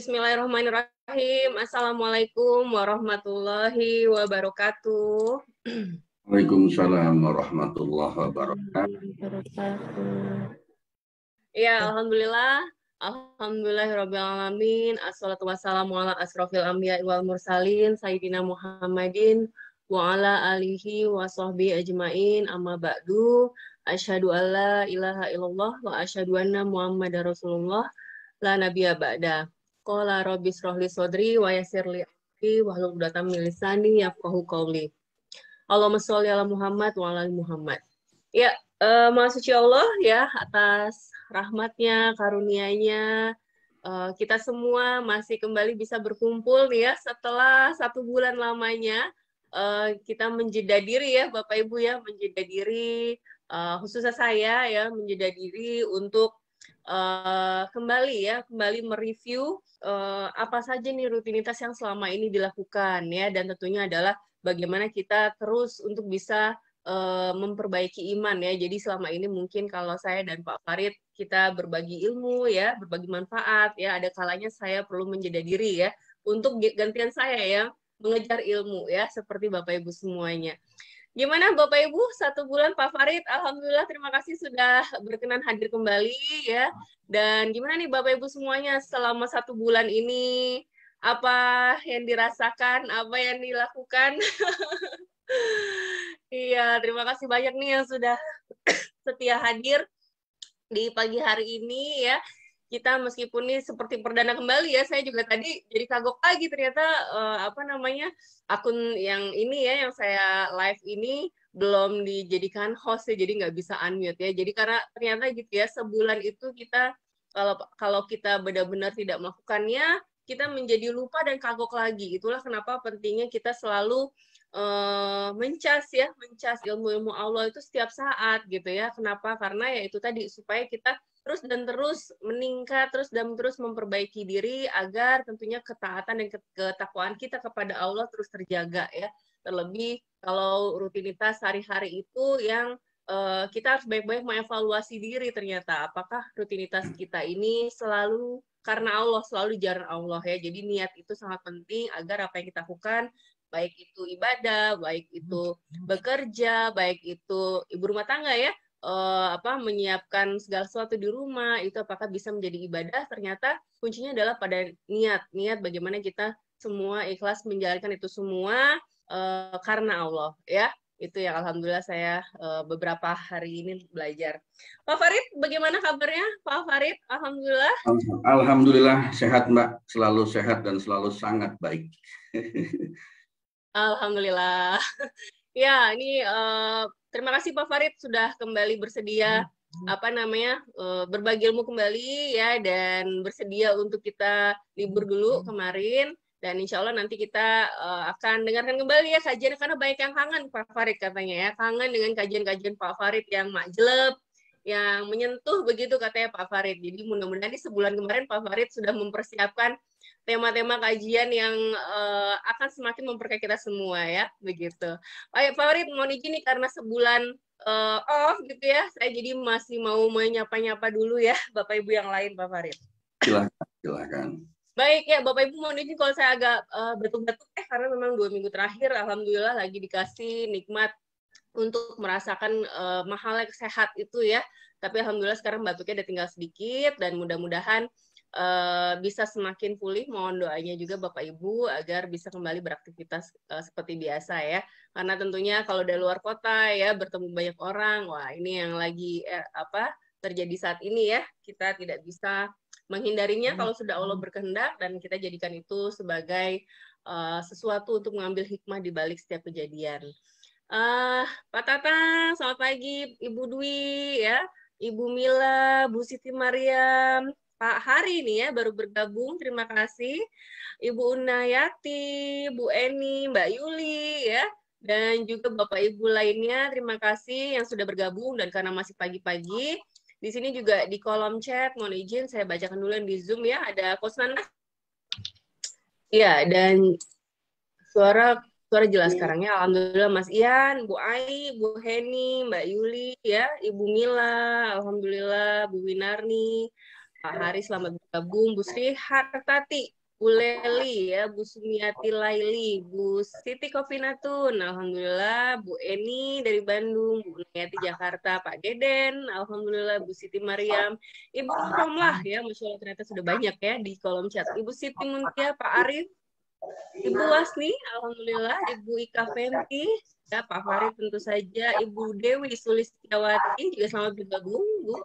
Bismillahirrahmanirrahim. Assalamualaikum warahmatullahi wabarakatuh. Waalaikumsalam warahmatullahi wabarakatuh. Ya, alhamdulillah. Alhamdulillahirabbil alamin. Assalatu wassalamu ala asrofil anbiya'i wal mursalin sayyidina Muhammadin wa ala alihi wa sahbihi ajmain. Amma ba'du. Asyhadu alla ilaha illallah wa asyhadu anna Muhammadar Rasulullah la nabiyya ba'da. Qala rabbi shrah li sadri wa yassir li amri wahlul 'uqdatam min lisani yafqahu qawli. Allahumma sholli ala Muhammad wa ala ali Muhammad. Ya, Maha Suci Allah ya, atas rahmatnya, karunia-Nya, kita semua masih kembali bisa berkumpul nih ya, setelah 1 bulan lamanya, kita menjeda diri ya, Bapak Ibu ya, menjeda diri, khususnya saya ya, menjeda diri untuk kembali mereview apa saja nih rutinitas yang selama ini dilakukan ya, dan tentunya adalah bagaimana kita terus untuk bisa memperbaiki iman ya. Jadi selama ini mungkin kalau saya dan Pak Farid kita berbagi ilmu ya, berbagi manfaat ya, ada kalanya saya perlu menjeda diri ya untuk gantian saya ya mengejar ilmu ya, seperti Bapak Ibu semuanya. Gimana Bapak Ibu 1 bulan Pak Farid? Alhamdulillah terima kasih sudah berkenan hadir kembali ya. Dan gimana nih Bapak Ibu semuanya selama 1 bulan ini? Apa yang dirasakan? Apa yang dilakukan? Iya, terima kasih banyak nih yang sudah setia hadir di pagi hari ini ya. Kita meskipun ini seperti perdana kembali ya, saya juga tadi jadi kagok lagi ternyata akun yang ini ya, yang saya live ini belum dijadikan host ya, jadi nggak bisa unmute ya. Jadi karena ternyata gitu ya, sebulan itu kita kalau kita benar-benar tidak melakukannya, kita menjadi lupa dan kagok lagi. Itulah kenapa pentingnya kita selalu mencas ilmu-ilmu Allah itu setiap saat gitu ya. Kenapa? Karena ya itu tadi, supaya kita terus meningkat, terus memperbaiki diri agar tentunya ketaatan dan ketakwaan kita kepada Allah terus terjaga ya. Terlebih kalau rutinitas hari-hari itu yang kita harus baik-baik mengevaluasi diri, ternyata apakah rutinitas kita ini selalu karena Allah, selalu di jalan Allah ya. Jadi niat itu sangat penting agar apa yang kita lakukan, baik itu ibadah, baik itu bekerja, baik itu ibu rumah tangga ya, menyiapkan segala sesuatu di rumah, itu apakah bisa menjadi ibadah, ternyata kuncinya adalah pada niat bagaimana kita semua ikhlas menjalankan itu semua karena Allah ya. Itu yang alhamdulillah saya beberapa hari ini belajar. Pak Farid, bagaimana kabarnya Pak Farid? Alhamdulillah. Alhamdulillah sehat Mbak, selalu sehat dan selalu sangat baik. Alhamdulillah. Ya, ini terima kasih Pak Farid sudah kembali bersedia berbagi ilmu kembali ya, dan bersedia untuk kita libur dulu kemarin, dan insya Allah nanti kita akan dengarkan kembali ya kajian, karena banyak yang kangen Pak Farid katanya ya, kangen dengan kajian-kajian Pak Farid yang majleb, yang menyentuh begitu katanya Pak Farid. Jadi mudah-mudahan di sebulan kemarin Pak Farid sudah mempersiapkan tema-tema kajian yang akan semakin memperkaya kita semua ya, begitu. Pak Farid, mohon izin nih karena sebulan off gitu ya, saya jadi masih mau menyapa-nyapa dulu ya Bapak Ibu yang lain, Pak Farid. Silakan. Baik ya Bapak Ibu, mohon izin kalau saya agak batuk-batuk karena memang 2 minggu terakhir alhamdulillah lagi dikasih nikmat untuk merasakan mahalnya sehat itu ya. Tapi alhamdulillah sekarang batuknya udah tinggal sedikit, dan mudah-mudahan bisa semakin pulih. Mohon doanya juga Bapak Ibu agar bisa kembali beraktivitas seperti biasa ya. Karena tentunya kalau dari luar kota ya, bertemu banyak orang, wah ini yang lagi terjadi saat ini ya, kita tidak bisa menghindarinya kalau sudah Allah berkehendak, dan kita jadikan itu sebagai sesuatu untuk mengambil hikmah di balik setiap kejadian. Pak Tatang, selamat pagi Ibu Dwi ya, Ibu Mila, Bu Siti Mariam, Pak Hari nih ya baru bergabung, terima kasih. Ibu Unayati, Bu Eni, Mbak Yuli ya, dan juga Bapak Ibu lainnya, terima kasih yang sudah bergabung. Dan karena masih pagi-pagi, di sini juga di kolom chat, mohon izin saya bacakan dulu yang di Zoom ya, ada Kosnanda. Ya, dan suara jelas sekarang ya, alhamdulillah. Mas Ian, Bu Ai, Bu Heni, Mbak Yuli ya, Ibu Mila, alhamdulillah, Bu Winarni, Pak Hari selamat bergabung, Bu Sri Hartati, Bu Leli ya, Bu Sumiati Laili, Bu Siti Kofinatun, alhamdulillah, Bu Eni dari Bandung, Bu Nayati Jakarta, Pak Deden, alhamdulillah, Bu Siti Mariam, Ibu Romlah ya, Masya Allah ternyata sudah banyak ya di kolom chat, Ibu Siti Muntia, Pak Arif, Ibu Wasni, alhamdulillah, Ibu Ika Fenti, ya Pak Farid tentu saja, Ibu Dewi Sulistiawati juga selamat bergabung, Bu.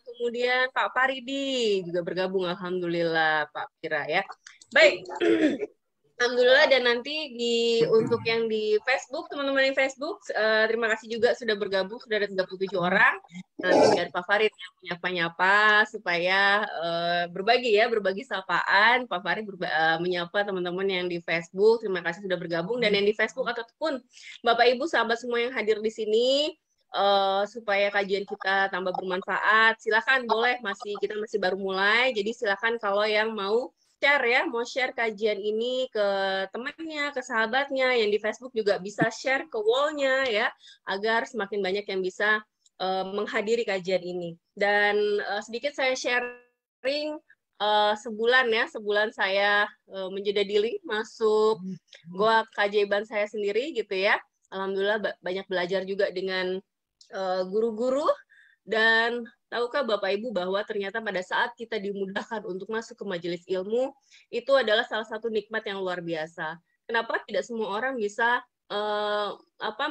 Kemudian Pak Paridi juga bergabung, alhamdulillah, Pak Pira ya. Baik, alhamdulillah, dan nanti untuk yang di Facebook, teman-teman di Facebook, terima kasih juga sudah bergabung, sudah ada 37 orang. Nanti biar Pak Farid yang menyapa-nyapa supaya berbagi sapaan. Pak Farid menyapa teman-teman yang di Facebook. Terima kasih sudah bergabung, dan yang di Facebook ataupun Bapak Ibu sahabat semua yang hadir di sini, supaya kajian kita tambah bermanfaat. Silakan, boleh, kita masih baru mulai, jadi silakan kalau yang mau share kajian ini ke temannya, ke sahabatnya, yang di Facebook juga bisa share ke wall-nya ya, agar semakin banyak yang bisa menghadiri kajian ini. Dan sedikit saya sharing, sebulan saya menjadi diri masuk goa keajaiban saya sendiri gitu ya. Alhamdulillah banyak belajar juga dengan guru-guru. Dan tahukah Bapak Ibu bahwa ternyata pada saat kita dimudahkan untuk masuk ke majelis ilmu, itu adalah salah satu nikmat yang luar biasa. Kenapa tidak semua orang bisa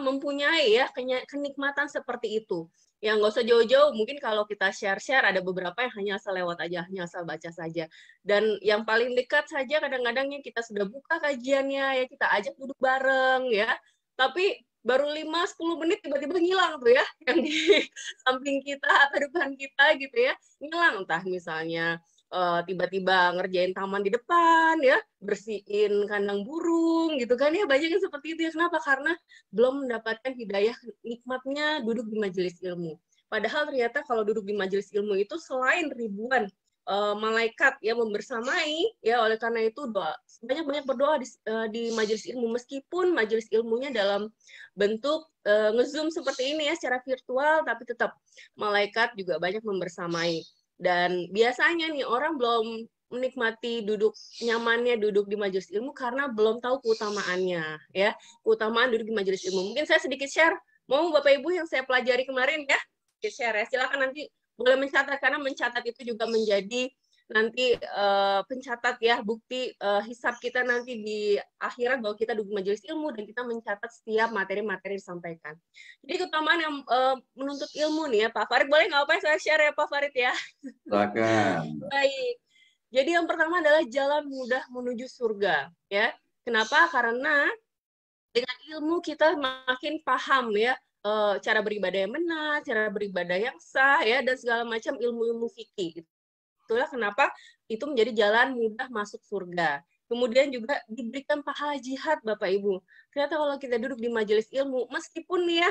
mempunyai ya kenikmatan seperti itu? Yang nggak usah jauh-jauh, mungkin kalau kita share-share ada beberapa yang hanya asal lewat aja, hanya asal baca saja. Dan yang paling dekat saja kadang-kadang kita sudah buka kajiannya, ya kita ajak duduk bareng ya. Tapi baru 5-10 menit tiba-tiba ngilang tuh ya, yang di samping kita atau depan kita gitu ya, ngilang. Entah misalnya tiba-tiba ngerjain taman di depan ya, bersihin kandang burung gitu kan ya, banyak yang seperti itu ya. Kenapa? Karena belum mendapatkan hidayah nikmatnya duduk di majelis ilmu. Padahal ternyata kalau duduk di majelis ilmu itu selain ribuan malaikat ya membersamai ya, oleh karena itu banyak berdoa di majelis ilmu, meskipun majelis ilmunya dalam bentuk nge-zoom seperti ini ya, secara virtual, tapi tetap malaikat juga banyak membersamai. Dan biasanya nih orang belum menikmati nyamannya duduk di majelis ilmu karena belum tahu keutamaannya ya, keutamaan duduk di majelis ilmu. Mungkin saya sedikit share, mau Bapak Ibu yang saya pelajari kemarin ya, share ya, silakan nanti boleh mencatat, karena mencatat itu juga menjadi nanti pencatat ya, bukti hisab kita nanti di akhirat bahwa kita duduk majelis ilmu dan kita mencatat setiap materi-materi disampaikan. Jadi keutamaan yang menuntut ilmu nih ya, Pak Farid, boleh nggak apa saya share ya Pak Farid ya? Silakan. Baik. Jadi yang pertama adalah jalan mudah menuju surga ya. Kenapa? Karena dengan ilmu kita makin paham ya, cara beribadah yang benar, cara beribadah yang sah ya, dan segala macam ilmu-ilmu fikih. Itulah kenapa itu menjadi jalan mudah masuk surga. Kemudian juga diberikan pahala jihad, Bapak Ibu. Ternyata kalau kita duduk di majelis ilmu, meskipun ya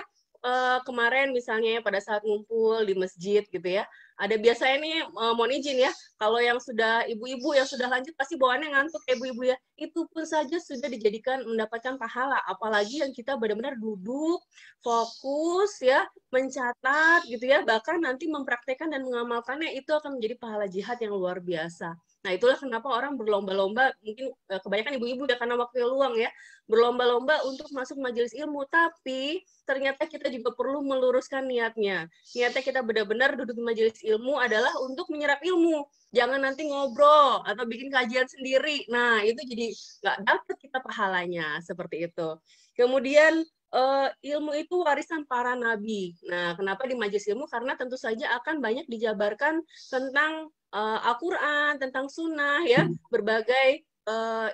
kemarin misalnya pada saat ngumpul di masjid gitu ya, ada biasanya nih, mohon izin ya, kalau yang sudah ibu-ibu yang sudah lanjut pasti bawaannya ngantuk ya ibu-ibu ya, itu pun saja sudah dijadikan mendapatkan pahala, apalagi yang kita benar-benar duduk fokus ya, mencatat gitu ya, bahkan nanti mempraktekkan dan mengamalkannya, itu akan menjadi pahala jihad yang luar biasa. Nah, itulah kenapa orang berlomba-lomba, mungkin kebanyakan ibu-ibu udah karena waktu luang ya, berlomba-lomba untuk masuk majelis ilmu, tapi ternyata kita juga perlu meluruskan niatnya. Niatnya kita benar-benar duduk di majelis ilmu adalah untuk menyerap ilmu. Jangan nanti ngobrol atau bikin kajian sendiri. Nah, itu jadi nggak dapat kita pahalanya, seperti itu. Kemudian ilmu itu warisan para nabi. Nah, kenapa di majelis ilmu? Karena tentu saja akan banyak dijabarkan tentang Al-Quran, tentang sunnah, ya, berbagai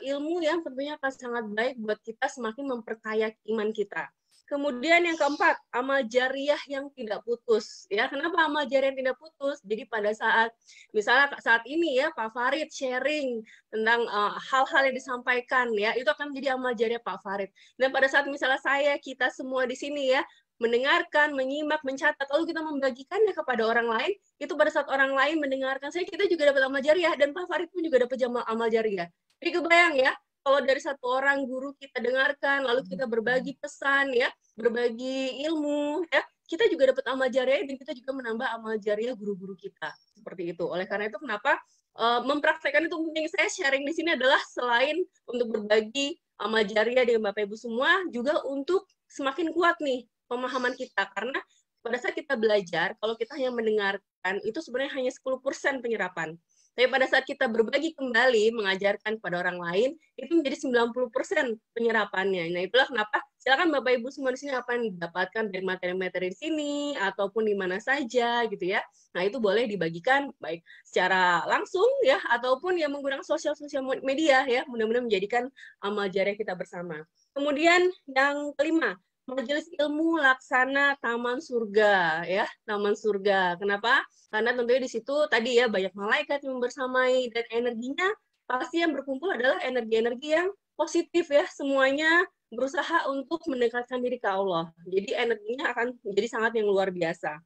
ilmu yang tentunya akan sangat baik buat kita, semakin memperkaya iman kita. Kemudian yang keempat, amal jariah yang tidak putus. Ya, kenapa amal jariah yang tidak putus? Jadi pada saat, misalnya saat ini ya, Pak Farid sharing tentang hal-hal yang disampaikan, ya, itu akan menjadi amal jariah Pak Farid. Dan pada saat misalnya kita semua di sini ya, mendengarkan, menyimak, mencatat, lalu kita membagikannya kepada orang lain, itu pada saat orang lain mendengarkan kita juga dapat amal jariah, dan Pak Farid pun juga dapat amal jariah. Jadi kebayang ya, kalau dari satu orang guru kita dengarkan, lalu kita berbagi pesan ya, berbagi ilmu ya, kita juga dapat amal jariah, dan kita juga menambah amal jariah guru-guru kita. Seperti itu. Oleh karena itu kenapa mempraktekkan itu penting. Saya sharing di sini adalah selain untuk berbagi amal jariah dengan Bapak Ibu semua, juga untuk semakin kuat nih pemahaman kita. Karena pada saat kita belajar, kalau kita hanya mendengarkan, itu sebenarnya hanya 10% penyerapan. Tapi pada saat kita berbagi kembali, mengajarkan pada orang lain, itu menjadi 90% penyerapannya. Nah, itulah kenapa silakan Bapak Ibu semua di sini apa yang didapatkan dari materi-materi di sini, ataupun di mana saja, gitu ya. Nah, itu boleh dibagikan baik secara langsung ya, ataupun ya menggunakan sosial media ya, mudah-mudahan menjadikan amal jariah kita bersama. Kemudian yang kelima, Majelis Ilmu Laksana Taman Surga ya, Taman Surga. Kenapa? Karena tentunya di situ tadi ya banyak malaikat yang bersamai dan energinya pasti yang berkumpul adalah energi-energi yang positif ya, semuanya berusaha untuk mendekatkan diri ke Allah. Jadi energinya akan menjadi sangat yang luar biasa.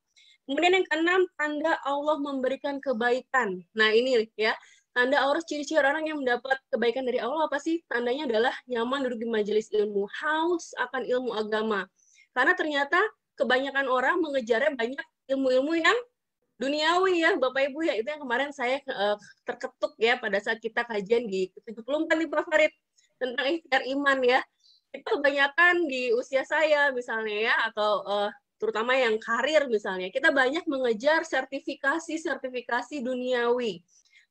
Kemudian yang keenam, tanda Allah memberikan kebaikan. Nah ini ya, tanda Allah, ciri-ciri orang yang mendapat kebaikan dari Allah apa sih? Tandanya adalah nyaman duduk di majelis ilmu, haus akan ilmu agama. Karena ternyata kebanyakan orang mengejarnya banyak ilmu-ilmu yang duniawi ya, Bapak Ibu ya. Itu yang kemarin saya terketuk ya pada saat kita kajian di 74 nih Pak Farid tentang ikhtiar iman ya. Itu kebanyakan di usia saya misalnya ya, atau terutama yang karir misalnya, kita banyak mengejar sertifikasi duniawi.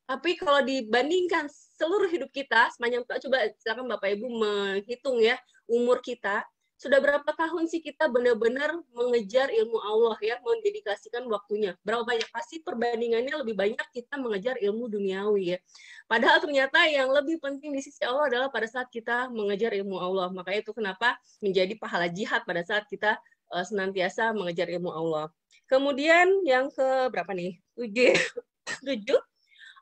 Tapi kalau dibandingkan seluruh hidup kita, sepanjang coba silakan Bapak Ibu menghitung ya, umur kita, sudah berapa tahun sih kita benar-benar mengejar ilmu Allah ya, mendedikasikan waktunya. Berapa banyak? Pasti perbandingannya lebih banyak kita mengejar ilmu duniawi ya. Padahal ternyata yang lebih penting di sisi Allah adalah pada saat kita mengejar ilmu Allah. Makanya itu kenapa menjadi pahala jihad pada saat kita senantiasa mengejar ilmu Allah. Kemudian yang ke berapa nih? 7.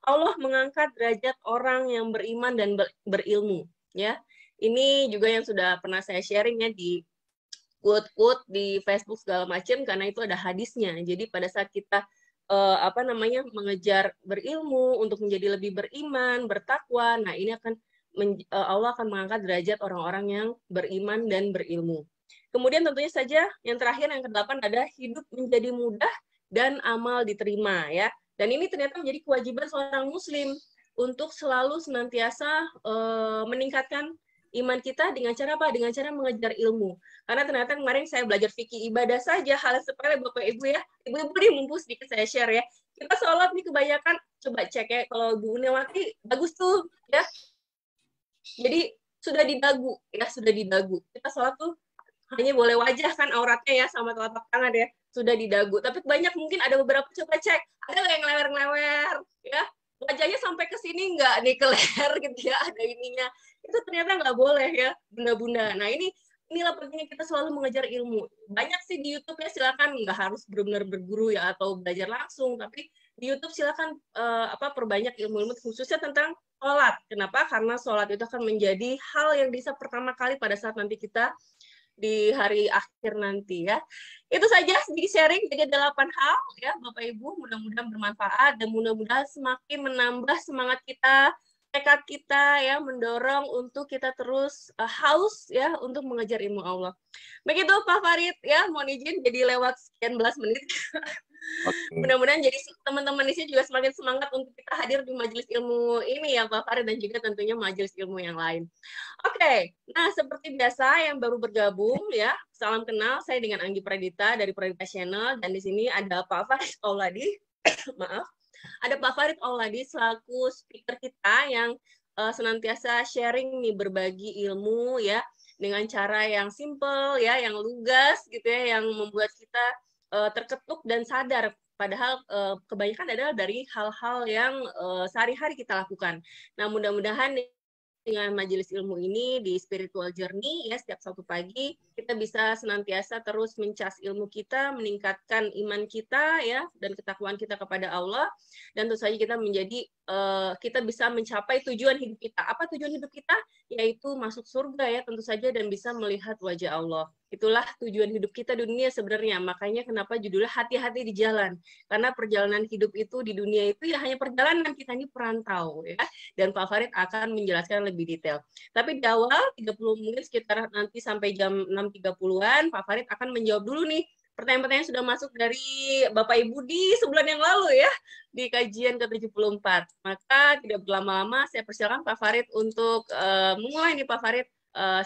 Allah mengangkat derajat orang yang beriman dan berilmu. Ya, ini juga yang sudah pernah saya sharing ya di quote-quote di Facebook segala macam, karena itu ada hadisnya. Jadi pada saat kita mengejar berilmu untuk menjadi lebih beriman, bertakwa, nah ini akan Allah akan mengangkat derajat orang-orang yang beriman dan berilmu. Kemudian tentunya saja yang terakhir yang ke-8 adalah hidup menjadi mudah dan amal diterima ya. Dan ini ternyata menjadi kewajiban seorang muslim untuk selalu senantiasa meningkatkan iman kita dengan cara apa? Dengan cara mengejar ilmu. Karena ternyata kemarin saya belajar fikih ibadah saja, hal sepele Bapak Ibu ya. Ibu-ibu nih mumpung sedikit saya share ya. Kita sholat nih kebanyakan, coba cek ya, kalau Bu Unewati bagus tuh ya. Jadi sudah didagu ya, sudah didagu. Kita sholat tuh hanya boleh wajah kan auratnya ya sama telapak tangan ya, sudah didagu. Tapi banyak mungkin ada beberapa, coba cek, ada yang lewer-lewer ya, wajahnya sampai ke sini nggak nih, ke leher gitu ya, ada ininya. Itu ternyata nggak boleh ya, bunda-bunda. Nah inilah pentingnya kita selalu mengejar ilmu. Banyak sih di YouTube ya, silakan, nggak harus benar-benar berguru ya atau belajar langsung, tapi di YouTube silakan perbanyak ilmu-ilmu khususnya tentang sholat. Kenapa? Karena sholat itu akan menjadi hal yang bisa pertama kali pada saat nanti kita di hari akhir nanti ya. Itu saja sedikit sharing, jadi 8 hal ya Bapak Ibu, mudah-mudahan bermanfaat dan mudah-mudahan semakin menambah semangat kita, tekad kita ya, mendorong untuk kita terus haus ya untuk mengejar ilmu Allah. Begitu Pak Farid ya, mohon izin jadi lewat sekian belas menit. Okay. Mudah-mudahan jadi teman-teman di sini juga semakin semangat untuk kita hadir di majelis ilmu ini ya Pak Farid, dan juga tentunya majelis ilmu yang lain. Oke, nah seperti biasa yang baru bergabung ya, salam kenal, saya dengan Anggi Pradita dari Pradita Channel, dan di sini ada Pak Farid Auladi, maaf, ada Pak Farid Auladi selaku speaker kita yang senantiasa sharing nih, berbagi ilmu ya dengan cara yang simple ya, yang lugas gitu ya, yang membuat kita terketuk dan sadar. Padahal kebanyakan adalah dari hal-hal yang sehari-hari kita lakukan. Nah, mudah-mudahan dengan majelis ilmu ini di Spiritual Journey ya, setiap Sabtu pagi kita bisa senantiasa terus mencas ilmu kita, meningkatkan iman kita ya, dan ketakwaan kita kepada Allah, dan tentu saja kita menjadi kita bisa mencapai tujuan hidup kita. Apa tujuan hidup kita? Yaitu masuk surga ya, tentu saja, dan bisa melihat wajah Allah. Itulah tujuan hidup kita di dunia sebenarnya. Makanya kenapa judulnya hati-hati di jalan. Karena perjalanan hidup itu di dunia itu ya hanya perjalanan, kita ini perantau ya. Dan Pak Farid akan menjelaskan lebih detail. Tapi di awal 30 menit sekitar nanti sampai jam 6.30-an Pak Farid akan menjawab dulu nih pertanyaan-pertanyaan sudah masuk dari Bapak Ibu di sebulan yang lalu ya, di kajian ke-74. Maka tidak berlama-lama, saya persilakan Pak Farid untuk memulai nih Pak Farid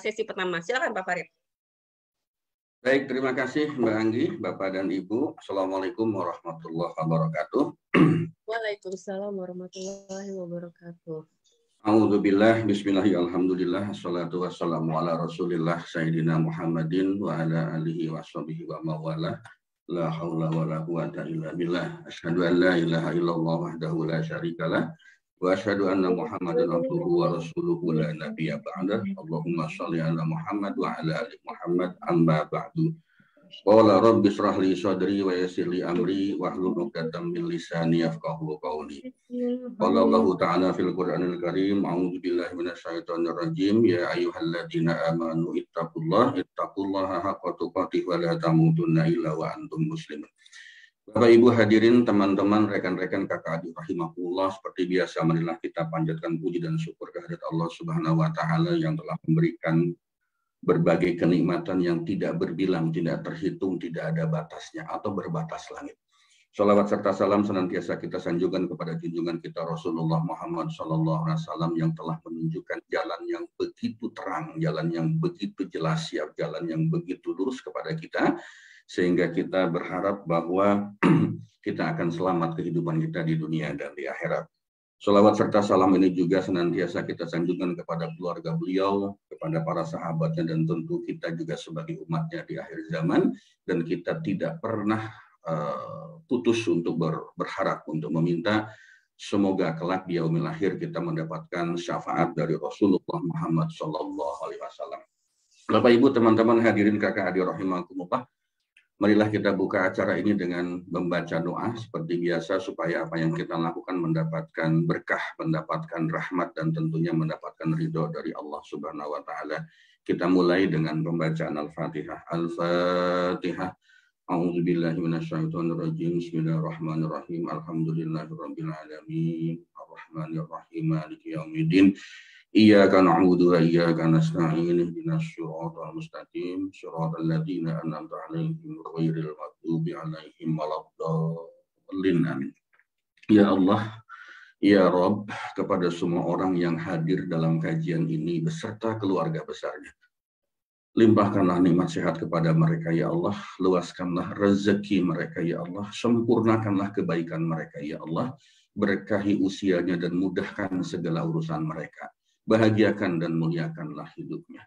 sesi pertama. Silakan Pak Farid. Baik, terima kasih Mbak Anggi, Bapak dan Ibu. Assalamualaikum warahmatullahi wabarakatuh. Waalaikumsalam warahmatullahi wabarakatuh. A'udzubillah, bismillahirrahmanirrahim, alhamdulillah, assalatu wassalamu ala rasulillah, sayyidina Muhammadin, wa ala alihi wa sahbihi wa mawala, la hawla wa la quwata illa billah, asyhadu an la ilaha illallah wahdahu la syarikalah, wa asyhadu anna Muhammadan abduhu wa rasuluhu la nabiyya ba'dah, Allahumma shalli ala Muhammad wa ala ali Muhammad, amma ba'du. Qala rabbi shrah li sadri wa yassir li amri wahlul 'uqdatam min lisani yafqahu qawli. Qala Allah Ta'ala fil Qur'anil Karim, a'udzu billahi minasyaitonir rajim, ya ayyuhalladzina amanu ittaqullaha haqqa tuqatih wa la tamutunna illa wa antum muslimun. Bapak Ibu hadirin, teman-teman, rekan-rekan kakak adik rahimahullah, seperti biasa marilah kita panjatkan puji dan syukur kehadirat Allah Subhanahu wa taala yang telah memberikan berbagai kenikmatan yang tidak berbilang, tidak terhitung, tidak ada batasnya atau berbatas langit. Salawat serta salam senantiasa kita sanjungkan kepada junjungan kita Rasulullah Muhammad SAW yang telah menunjukkan jalan yang begitu terang, jalan yang begitu jelas, siap jalan yang begitu lurus kepada kita, sehingga kita berharap bahwa kita akan selamat kehidupan kita di dunia dan di akhirat. Salawat serta salam ini juga senantiasa kita sanjungkan kepada keluarga beliau, kepada para sahabatnya, dan tentu kita juga sebagai umatnya di akhir zaman, dan kita tidak pernah putus untuk berharap, untuk meminta semoga kelak di yaumil akhir kita mendapatkan syafaat dari Rasulullah Muhammad SAW. Bapak Ibu, teman-teman hadirin kakak adik rahimakumullah, marilah kita buka acara ini dengan membaca doa seperti biasa supaya apa yang kita lakukan mendapatkan berkah, mendapatkan rahmat, dan tentunya mendapatkan ridho dari Allah Subhanahu wa taala. Kita mulai dengan pembacaan Al-Fatihah. Al-Fatihah. A'udzubillahi minasyaitonirrajim. Bismillahirrahmanirrahim. Alhamdulillahirabbil alamin. Arrahmanirrahim. Maliki yaumiddin. Iyyaka na'budu wa iyyaka nasta'in. Ihdinas siratal mustaqim. Shiratal ladzina an'amta 'alaihim ghairil maghdubi 'alaihim waladdallin. Amin. Ya Allah, ya Rabb, kepada semua orang yang hadir dalam kajian ini beserta keluarga besarnya, limpahkanlah nikmat sehat kepada mereka ya Allah, luaskanlah rezeki mereka ya Allah, sempurnakanlah kebaikan mereka ya Allah, berkahi usianya dan mudahkan segala urusan mereka, bahagiakan dan muliakanlah hidupnya.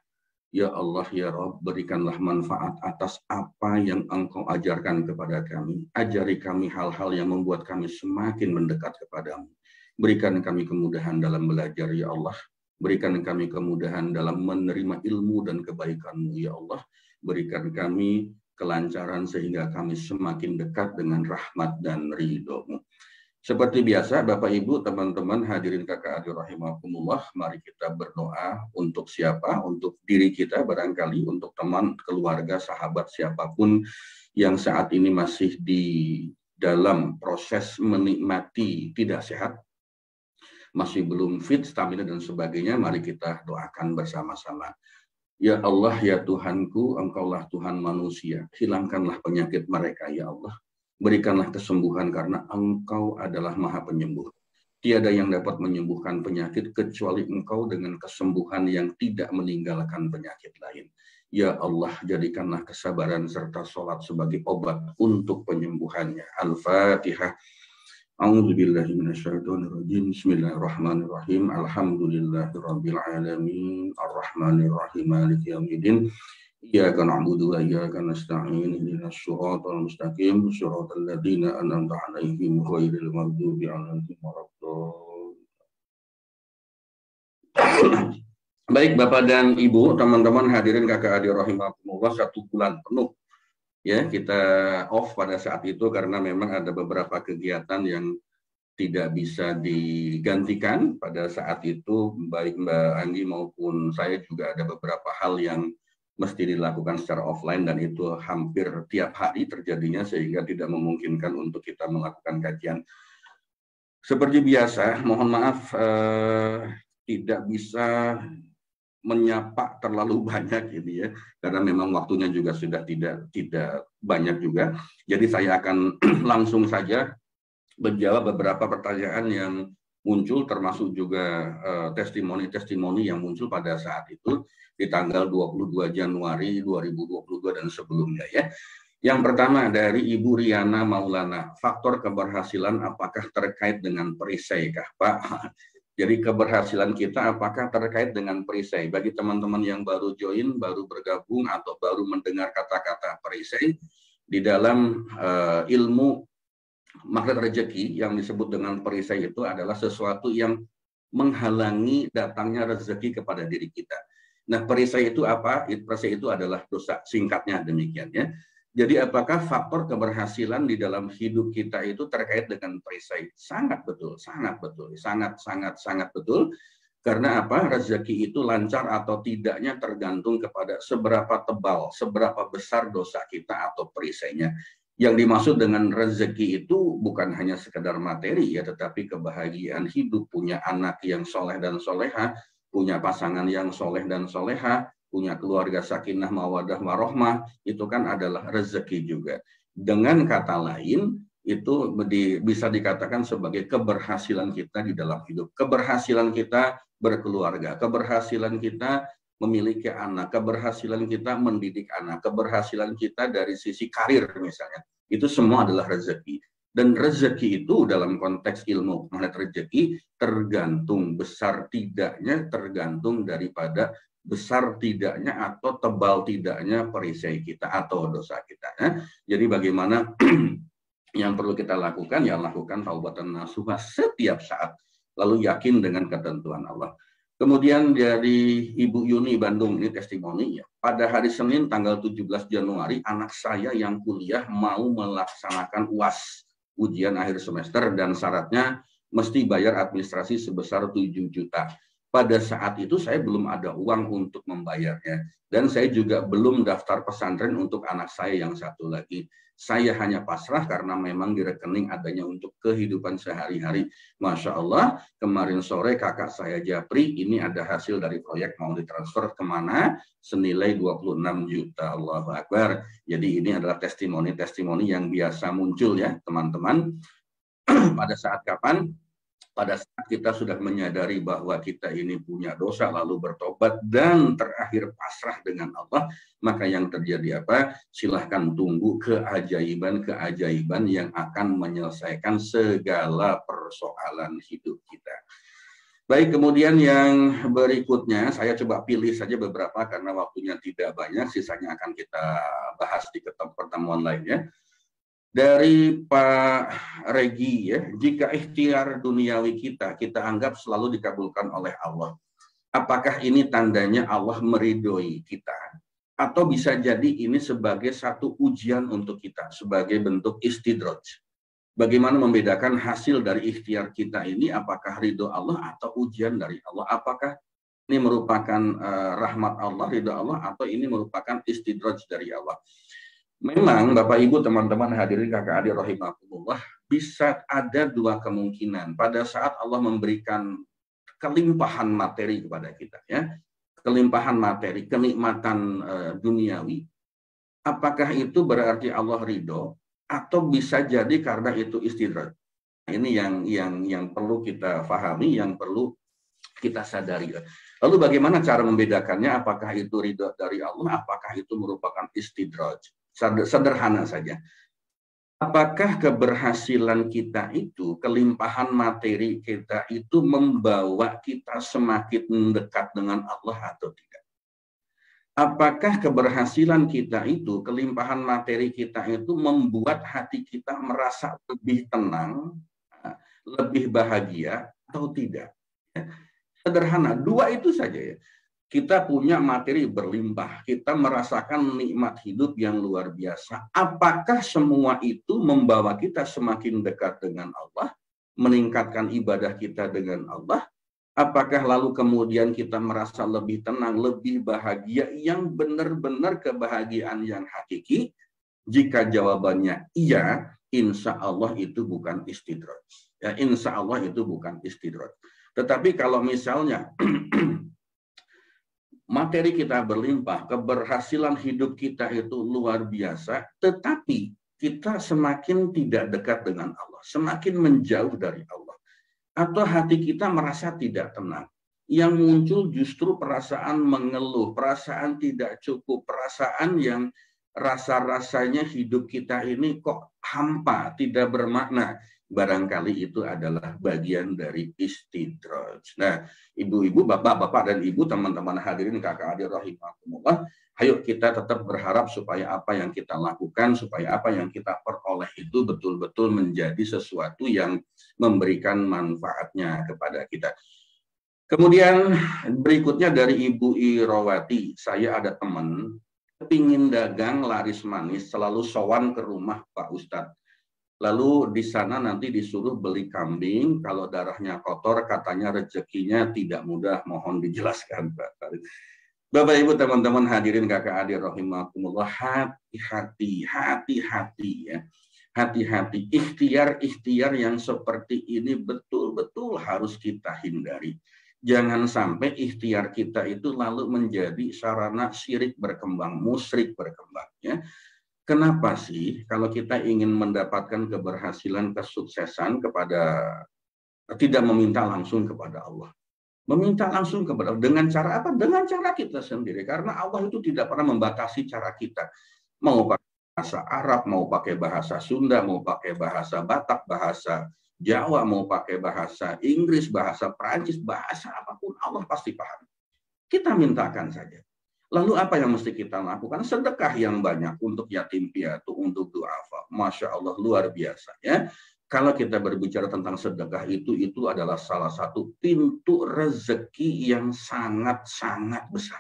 Ya Allah ya Rabb, berikanlah manfaat atas apa yang Engkau ajarkan kepada kami, ajari kami hal-hal yang membuat kami semakin mendekat kepadamu, berikan kami kemudahan dalam belajar ya Allah. Berikan kami kemudahan dalam menerima ilmu dan kebaikan-Mu, ya Allah. Berikan kami kelancaran sehingga kami semakin dekat dengan rahmat dan ridho-Mu. Seperti biasa, Bapak, Ibu, teman-teman, hadirin kakak adik rahimakumullah, mari kita berdoa untuk siapa? Untuk diri kita barangkali, untuk teman, keluarga, sahabat, siapapun yang saat ini masih di dalam proses menikmati tidak sehat, masih belum fit, stamina dan sebagainya, mari kita doakan bersama-sama. Ya Allah, ya Tuhanku, Engkaulah Tuhan manusia, hilangkanlah penyakit mereka ya Allah, berikanlah kesembuhan karena Engkau adalah Maha Penyembuh. Tiada yang dapat menyembuhkan penyakit kecuali Engkau dengan kesembuhan yang tidak meninggalkan penyakit lain. Ya Allah, jadikanlah kesabaran serta sholat sebagai obat untuk penyembuhannya. Al-Fatihah. A'udzubillahi minasyaitonirrajim. Bismillahirrahmanirrahim. Alhamdulillahirabbil alamin. Arrahmanirrahim. Maliki yaumiddin. Iyyaka na'budu wa iyyaka nasta'in. Ihdinas siratal mustaqim. Shiratal ladzina an'amta 'alaihim ghairil maghdubi 'alaihim waladdallin. Baik Bapak dan Ibu, teman-teman hadirin kakak adik rahimakumullah, 1 bulan penuh ya kita off pada saat itu karena memang ada beberapa kegiatan yang tidak bisa digantikan pada saat itu, baik Mbak Anggi maupun saya juga ada beberapa hal yang mesti dilakukan secara offline dan itu hampir tiap hari terjadinya sehingga tidak memungkinkan untuk kita melakukan kajian. Seperti biasa, mohon maaf tidak bisa menyapa terlalu banyak ini ya, karena memang waktunya juga sudah tidak banyak juga. Jadi saya akan langsung saja menjawab beberapa pertanyaan yang muncul, termasuk juga testimoni-testimoni yang muncul pada saat itu di tanggal 22 Januari 2022 dan sebelumnya ya. Yang pertama dari Ibu Riana Maulana, faktor keberhasilan apakah terkait dengan perisai kah Pak? Jadi keberhasilan kita apakah terkait dengan perisai? Bagi teman-teman yang baru join, baru bergabung atau baru mendengar kata-kata perisai, di dalam ilmu magnet rezeki yang disebut dengan perisai itu adalah sesuatu yang menghalangi datangnya rezeki kepada diri kita. Nah, perisai itu apa? Perisai itu adalah dosa, singkatnya demikian ya. Jadi apakah faktor keberhasilan di dalam hidup kita itu terkait dengan perisai? Sangat betul, sangat betul, sangat betul. Karena apa? Rezeki itu lancar atau tidaknya tergantung kepada seberapa tebal, seberapa besar dosa kita atau perisainya. Yang dimaksud dengan rezeki itu bukan hanya sekedar materi ya, tetapi kebahagiaan hidup, punya anak yang soleh dan soleha, punya pasangan yang soleh dan soleha, punya keluarga sakinah mawadah warohmah, itu kan adalah rezeki juga. Dengan kata lain, itu bisa dikatakan sebagai keberhasilan kita di dalam hidup. Keberhasilan kita berkeluarga, keberhasilan kita memiliki anak, keberhasilan kita mendidik anak, keberhasilan kita dari sisi karir misalnya. Itu semua adalah rezeki. Dan rezeki itu dalam konteks ilmu magnet rezeki tergantung besar tidaknya, tergantung daripada besar tidaknya atau tebal tidaknya perisai kita atau dosa kita. Jadi bagaimana yang perlu kita lakukan? Ya lakukan taubatan nasuha setiap saat, lalu yakin dengan ketentuan Allah. Kemudian dari Ibu Yuni Bandung, ini testimoni ya. Pada hari Senin tanggal 17 Januari, anak saya yang kuliah mau melaksanakan UAS, ujian akhir semester, dan syaratnya mesti bayar administrasi sebesar 7 juta. Pada saat itu saya belum ada uang untuk membayarnya. Dan saya juga belum daftar pesantren untuk anak saya yang satu lagi. Saya hanya pasrah karena memang di rekening adanya untuk kehidupan sehari-hari. Masya Allah, kemarin sore kakak saya Japri, ini ada hasil dari proyek mau ditransfer kemana, senilai 26 juta. Allahu Akbar. Jadi ini adalah testimoni-testimoni yang biasa muncul ya teman-teman. Pada saat kapan? Pada saat kita sudah menyadari bahwa kita ini punya dosa, lalu bertobat, dan terakhir pasrah dengan Allah, maka yang terjadi apa? Silahkan tunggu keajaiban-keajaiban yang akan menyelesaikan segala persoalan hidup kita. Baik, kemudian yang berikutnya, saya coba pilih saja beberapa karena waktunya tidak banyak, sisanya akan kita bahas di pertemuan lainnya. Dari Pak Regi ya, jika ikhtiar duniawi kita anggap selalu dikabulkan oleh Allah, apakah ini tandanya Allah meridhoi kita? Atau bisa jadi ini sebagai satu ujian untuk kita, sebagai bentuk istidraj. Bagaimana membedakan hasil dari ikhtiar kita ini, apakah ridho Allah atau ujian dari Allah? Apakah ini merupakan rahmat Allah, ridho Allah, atau ini merupakan istidraj dari Allah? Memang Bapak Ibu teman-teman hadirin kakak adik rahimahumullah, bisa ada dua kemungkinan pada saat Allah memberikan kelimpahan materi kepada kita ya, kelimpahan materi, kenikmatan duniawi. Apakah itu berarti Allah ridho atau bisa jadi karena itu istidraj? Ini yang perlu kita pahami, yang perlu kita sadari. Lalu bagaimana cara membedakannya? Apakah itu ridho dari Allah? Apakah itu merupakan istidraj? Sederhana saja. Apakah keberhasilan kita itu, kelimpahan materi kita itu membawa kita semakin dekat dengan Allah atau tidak? Apakah keberhasilan kita itu, kelimpahan materi kita itu membuat hati kita merasa lebih tenang, lebih bahagia atau tidak? Sederhana, dua itu saja ya. Kita punya materi berlimpah, kita merasakan nikmat hidup yang luar biasa. Apakah semua itu membawa kita semakin dekat dengan Allah, meningkatkan ibadah kita dengan Allah? Apakah lalu kemudian kita merasa lebih tenang, lebih bahagia, yang benar-benar kebahagiaan yang hakiki? Jika jawabannya iya, insya Allah itu bukan istidraj. Ya, insya Allah itu bukan istidraj. Tetapi kalau misalnya materi kita berlimpah, keberhasilan hidup kita itu luar biasa, tetapi kita semakin tidak dekat dengan Allah, semakin menjauh dari Allah. Atau hati kita merasa tidak tenang. Yang muncul justru perasaan mengeluh, perasaan tidak cukup, perasaan yang rasa-rasanya hidup kita ini kok hampa, tidak bermakna. Barangkali itu adalah bagian dari istidraj. Nah, ibu-ibu, bapak-bapak, dan ibu, teman-teman hadirin kakak adik rahimahumullah, ayo kita tetap berharap supaya apa yang kita lakukan, supaya apa yang kita peroleh itu betul-betul menjadi sesuatu yang memberikan manfaatnya kepada kita. Kemudian berikutnya dari Ibu Irawati, saya ada teman kepingin dagang laris manis, selalu sowan ke rumah Pak Ustadz. Lalu di sana nanti disuruh beli kambing, kalau darahnya kotor katanya rezekinya tidak mudah, mohon dijelaskan Pak. Bapak Ibu teman-teman hadirin kakak adik rahimakumullah, hati-hati ya. Hati-hati, ikhtiar yang seperti ini betul-betul harus kita hindari. Jangan sampai ikhtiar kita itu lalu menjadi sarana syirik berkembang, musyrik berkembang ya. Kenapa sih kalau kita ingin mendapatkan keberhasilan, kesuksesan tidak meminta langsung kepada Allah? Meminta langsung kepada Allah dengan cara apa? Dengan cara kita sendiri. Karena Allah itu tidak pernah membatasi cara kita. Mau pakai bahasa Arab, mau pakai bahasa Sunda, mau pakai bahasa Batak, bahasa Jawa, mau pakai bahasa Inggris, bahasa Perancis, bahasa apapun Allah pasti paham. Kita mintakan saja. Lalu apa yang mesti kita lakukan? Sedekah yang banyak untuk yatim piatu, untuk duafa. Masya Allah, luar biasa ya. Kalau kita berbicara tentang sedekah itu adalah salah satu pintu rezeki yang sangat-sangat besar.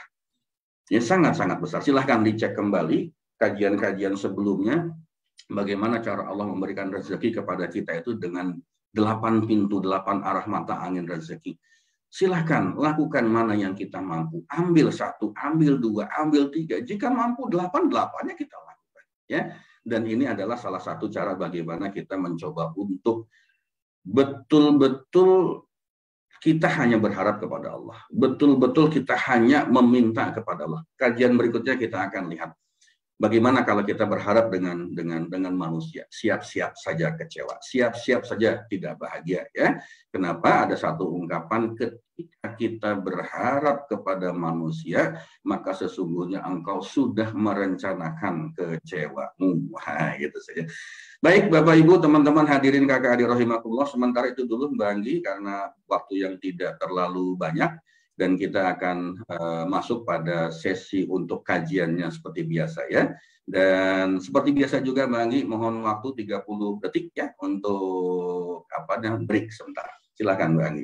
Ya, sangat-sangat besar. Silahkan dicek kembali kajian-kajian sebelumnya. Bagaimana cara Allah memberikan rezeki kepada kita itu dengan 8 pintu, 8 arah mata angin rezeki. Silahkan lakukan mana yang kita mampu. Ambil 1, ambil 2, ambil 3. Jika mampu 8-8-nya kita lakukan. Ya. Dan ini adalah salah satu cara bagaimana kita mencoba untuk betul-betul kita hanya berharap kepada Allah. Betul-betul kita hanya meminta kepada Allah. Kajian berikutnya kita akan lihat. Bagaimana kalau kita berharap dengan manusia, siap-siap saja kecewa, siap-siap saja tidak bahagia ya. Kenapa? Ada satu ungkapan, ketika kita berharap kepada manusia, maka sesungguhnya engkau sudah merencanakan kecewamu. Wah, gitu saja. Baik Bapak Ibu, teman-teman hadirin kakak adik rahimakumullah, sementara itu dulu Mbak Anggi karena waktu yang tidak terlalu banyak. Dan kita akan masuk pada sesi untuk kajiannya seperti biasa ya. Dan seperti biasa juga Mbak Anggi, mohon waktu 30 detik ya untuk break sebentar. Silakan Mbak Anggi.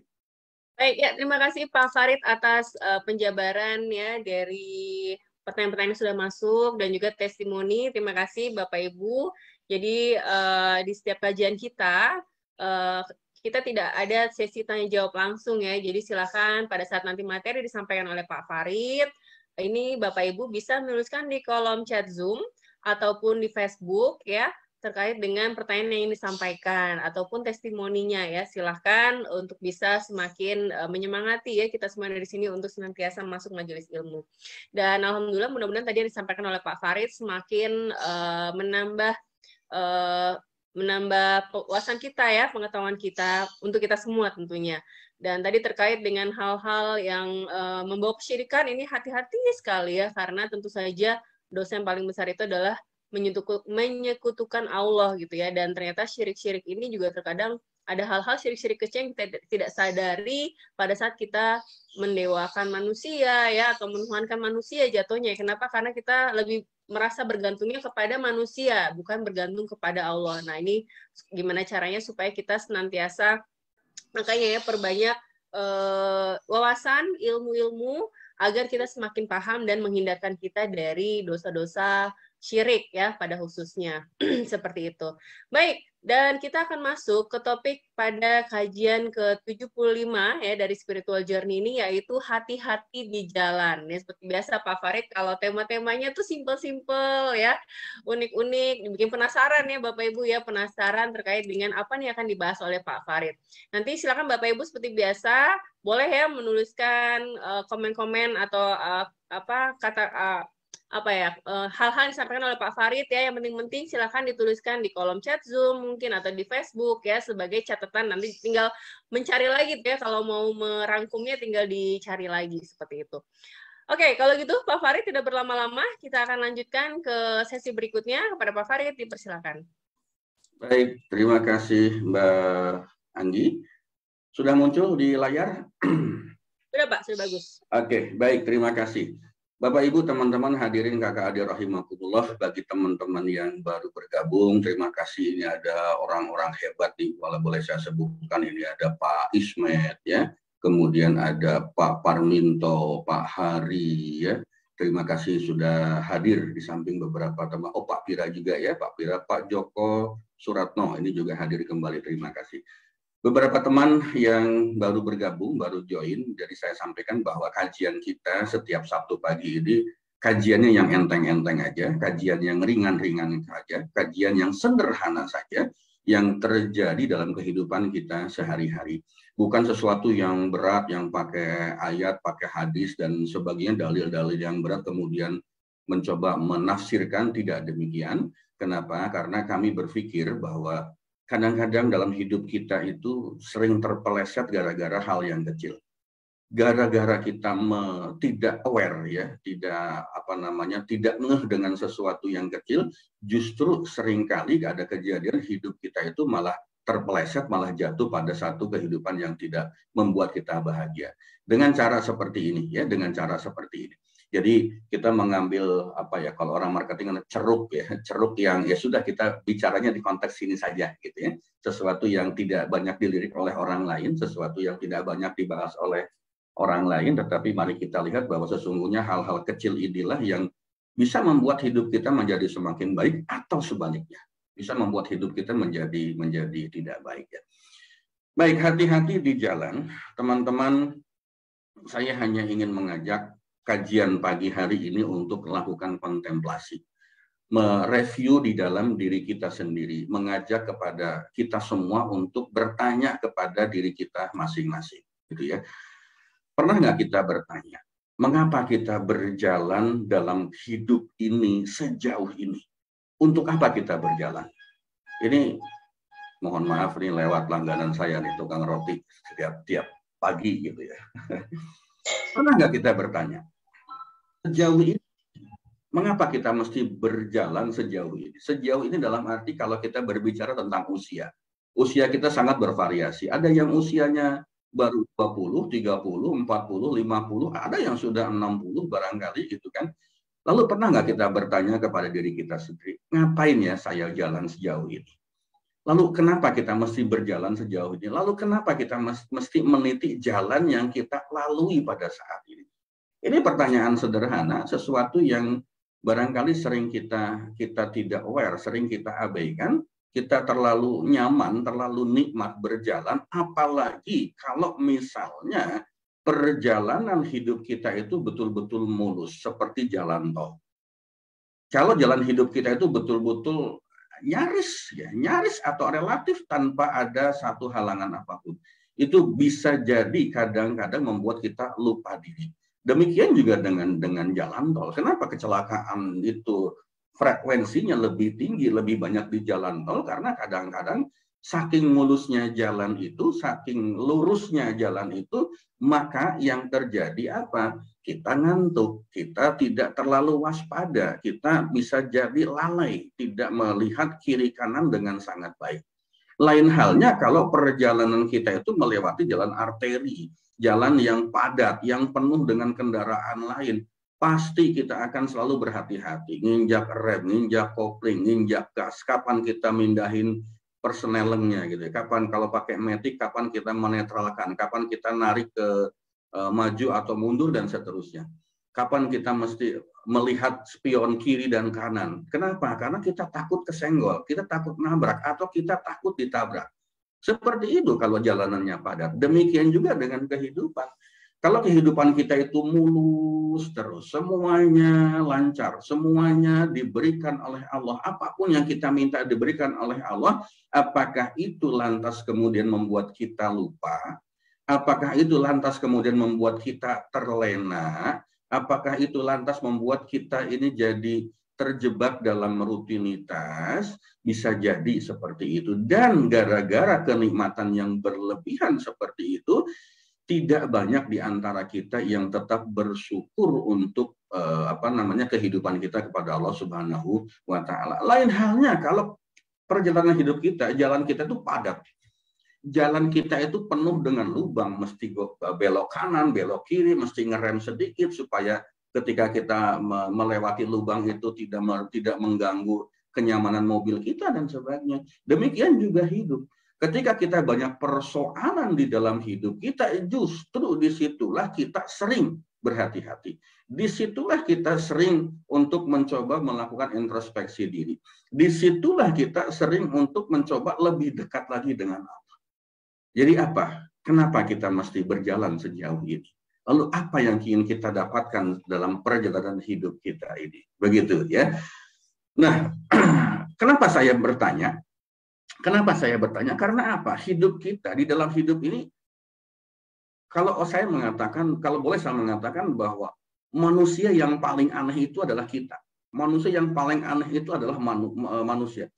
Baik, ya terima kasih Pak Farid atas penjabaran ya dari pertanyaan-pertanyaan yang sudah masuk dan juga testimoni. Terima kasih Bapak Ibu. Jadi di setiap kajian kita kita tidak ada sesi tanya jawab langsung ya. Jadi silakan pada saat nanti materi disampaikan oleh Pak Farid, ini Bapak Ibu bisa menuliskan di kolom chat Zoom ataupun di Facebook ya terkait dengan pertanyaan yang disampaikan ataupun testimoninya ya. Silahkan untuk bisa semakin menyemangati ya kita semua dari sini untuk senantiasa masuk majelis ilmu. Dan alhamdulillah mudah-mudahan tadi yang disampaikan oleh Pak Farid semakin menambah wawasan kita ya, pengetahuan kita untuk kita semua tentunya. Dan tadi terkait dengan hal-hal yang membawa kesyirikan, ini hati-hati sekali ya, karena tentu saja dosa yang paling besar itu adalah menyekutukan Allah gitu ya. Dan ternyata syirik-syirik ini juga terkadang ada hal-hal syirik-syirik kecil yang kita tidak sadari pada saat kita mendewakan manusia ya, atau menuhankan manusia jatuhnya. Kenapa? Karena kita lebih merasa bergantungnya kepada manusia, bukan bergantung kepada Allah. Nah, ini gimana caranya supaya kita senantiasa, makanya ya, perbanyak wawasan, ilmu-ilmu, agar kita semakin paham dan menghindarkan kita dari dosa-dosa syirik ya, pada khususnya. Seperti itu. Baik, dan kita akan masuk ke topik pada kajian ke-75 ya dari Spiritual Journey ini, yaitu hati-hati di jalan. Ya, seperti biasa Pak Farid, kalau tema-temanya tuh simpel-simpel ya, unik-unik, bikin penasaran ya Bapak Ibu ya, penasaran terkait dengan apa nih akan dibahas oleh Pak Farid. Nanti silakan Bapak Ibu seperti biasa, boleh ya menuliskan komen-komen atau hal-hal yang disampaikan oleh Pak Farid ya, yang penting-penting silahkan dituliskan di kolom chat Zoom mungkin atau di Facebook ya sebagai catatan, nanti tinggal mencari lagi ya, kalau mau merangkumnya tinggal dicari lagi seperti itu. Oke, kalau gitu Pak Farid tidak berlama-lama, kita akan lanjutkan ke sesi berikutnya. Kepada Pak Farid, dipersilakan. Baik, terima kasih Mbak Anggi. Sudah muncul di layar? Sudah Pak, sudah bagus. Oke, baik, terima kasih. Bapak Ibu, teman-teman hadirin kakak adik rahimakumullah, bagi teman-teman yang baru bergabung, terima kasih. Ini ada orang-orang hebat nih, kalau boleh saya sebutkan, ini ada Pak Ismet ya. Kemudian ada Pak Parminto, Pak Hari, ya. Terima kasih sudah hadir di samping beberapa teman. Oh, Pak Pira juga ya, Pak Pira, Pak Joko Suratno, ini juga hadir kembali. Terima kasih. Beberapa teman yang baru bergabung, baru join, jadi saya sampaikan bahwa kajian kita setiap Sabtu pagi ini, kajiannya yang enteng-enteng aja, kajian yang ringan-ringan saja, kajian yang sederhana saja, yang terjadi dalam kehidupan kita sehari-hari. Bukan sesuatu yang berat, yang pakai ayat, pakai hadis, dan sebagainya, dalil-dalil yang berat, kemudian mencoba menafsirkan. Tidak demikian. Kenapa? Karena kami berpikir bahwa kadang-kadang dalam hidup kita itu sering terpeleset gara-gara hal yang kecil. Gara-gara kita tidak aware ya, tidak ngeh dengan sesuatu yang kecil, justru seringkali ada kejadian hidup kita itu malah terpeleset, malah jatuh pada satu kehidupan yang tidak membuat kita bahagia. Dengan cara seperti ini ya, dengan cara seperti ini. Jadi kita mengambil kalau orang marketing ceruk yang ya sudah, kita bicaranya di konteks ini saja gitu ya. Sesuatu yang tidak banyak dilirik oleh orang lain, sesuatu yang tidak banyak dibahas oleh orang lain, tetapi mari kita lihat bahwa sesungguhnya hal-hal kecil inilah yang bisa membuat hidup kita menjadi semakin baik, atau sebaliknya bisa membuat hidup kita menjadi tidak baik ya. Baik, hati-hati di jalan, teman-teman. Saya hanya ingin mengajak kajian pagi hari ini untuk melakukan kontemplasi, mereview di dalam diri kita sendiri, mengajak kepada kita semua untuk bertanya kepada diri kita masing-masing, gitu ya. Pernah nggak kita bertanya, mengapa kita berjalan dalam hidup ini sejauh ini? Untuk apa kita berjalan? Ini mohon maaf nih, lewat langganan saya nih, tukang roti tiap pagi gitu ya. Pernah nggak kita bertanya, sejauh ini, mengapa kita mesti berjalan sejauh ini? Sejauh ini dalam arti kalau kita berbicara tentang usia. Usia kita sangat bervariasi. Ada yang usianya baru 20, 30, 40, 50, ada yang sudah 60 barangkali gitu kan. Lalu pernah nggak kita bertanya kepada diri kita sendiri, ngapain ya saya jalan sejauh ini? Lalu kenapa kita mesti berjalan sejauh ini? Lalu kenapa kita mesti meniti jalan yang kita lalui pada saat ini? Ini pertanyaan sederhana, sesuatu yang barangkali sering kita tidak aware, sering kita abaikan. Kita terlalu nyaman, terlalu nikmat berjalan, apalagi kalau misalnya perjalanan hidup kita itu betul-betul mulus, seperti jalan tol. Kalau jalan hidup kita itu betul-betul nyaris atau relatif tanpa ada satu halangan apapun, itu bisa jadi kadang-kadang membuat kita lupa diri. Demikian juga dengan jalan tol. Kenapa kecelakaan itu frekuensinya lebih tinggi, lebih banyak di jalan tol? Karena kadang-kadang saking mulusnya jalan itu, saking lurusnya jalan itu, maka yang terjadi apa? Kita ngantuk, kita tidak terlalu waspada, kita bisa jadi lalai, tidak melihat kiri kanan dengan sangat baik. Lain halnya kalau perjalanan kita itu melewati jalan arteri, jalan yang padat, yang penuh dengan kendaraan lain. Pasti kita akan selalu berhati-hati, nginjak rem, nginjak kopling, nginjak gas, kapan kita mindahin persnelengnya gitu. Kapan kalau pakai matic, kapan kita menetralkan, kapan kita narik ke maju atau mundur dan seterusnya. Kapan kita mesti melihat spion kiri dan kanan. Kenapa? Karena kita takut kesenggol, kita takut nabrak, atau kita takut ditabrak. Seperti itu kalau jalanannya padat. Demikian juga dengan kehidupan. Kalau kehidupan kita itu mulus terus, semuanya lancar, semuanya diberikan oleh Allah, apapun yang kita minta diberikan oleh Allah, apakah itu lantas kemudian membuat kita lupa? Apakah itu lantas kemudian membuat kita terlena? Apakah itu lantas membuat kita ini jadi terjebak dalam rutinitas? Bisa jadi seperti itu. Dan gara-gara kenikmatan yang berlebihan seperti itu, tidak banyak di antara kita yang tetap bersyukur untuk kehidupan kita kepada Allah Subhanahu wa Ta'ala. Lain halnya kalau perjalanan hidup kita, jalan kita itu padat. Jalan kita itu penuh dengan lubang, mesti belok kanan, belok kiri, mesti ngerem sedikit supaya ketika kita melewati lubang itu tidak mengganggu kenyamanan mobil kita dan sebagainya. Demikian juga hidup. Ketika kita banyak persoalan di dalam hidup kita, justru disitulah kita sering berhati-hati. Disitulah kita sering untuk mencoba melakukan introspeksi diri. Disitulah kita sering untuk mencoba lebih dekat lagi dengan Allah. Jadi apa? Kenapa kita mesti berjalan sejauh ini? Lalu apa yang ingin kita dapatkan dalam perjalanan hidup kita ini? Begitu ya. Nah, kenapa saya bertanya? Kenapa saya bertanya? Karena apa? Hidup kita, di dalam hidup ini, kalau saya mengatakan, kalau boleh saya mengatakan bahwa manusia yang paling aneh itu adalah kita. Manusia yang paling aneh itu adalah manusia.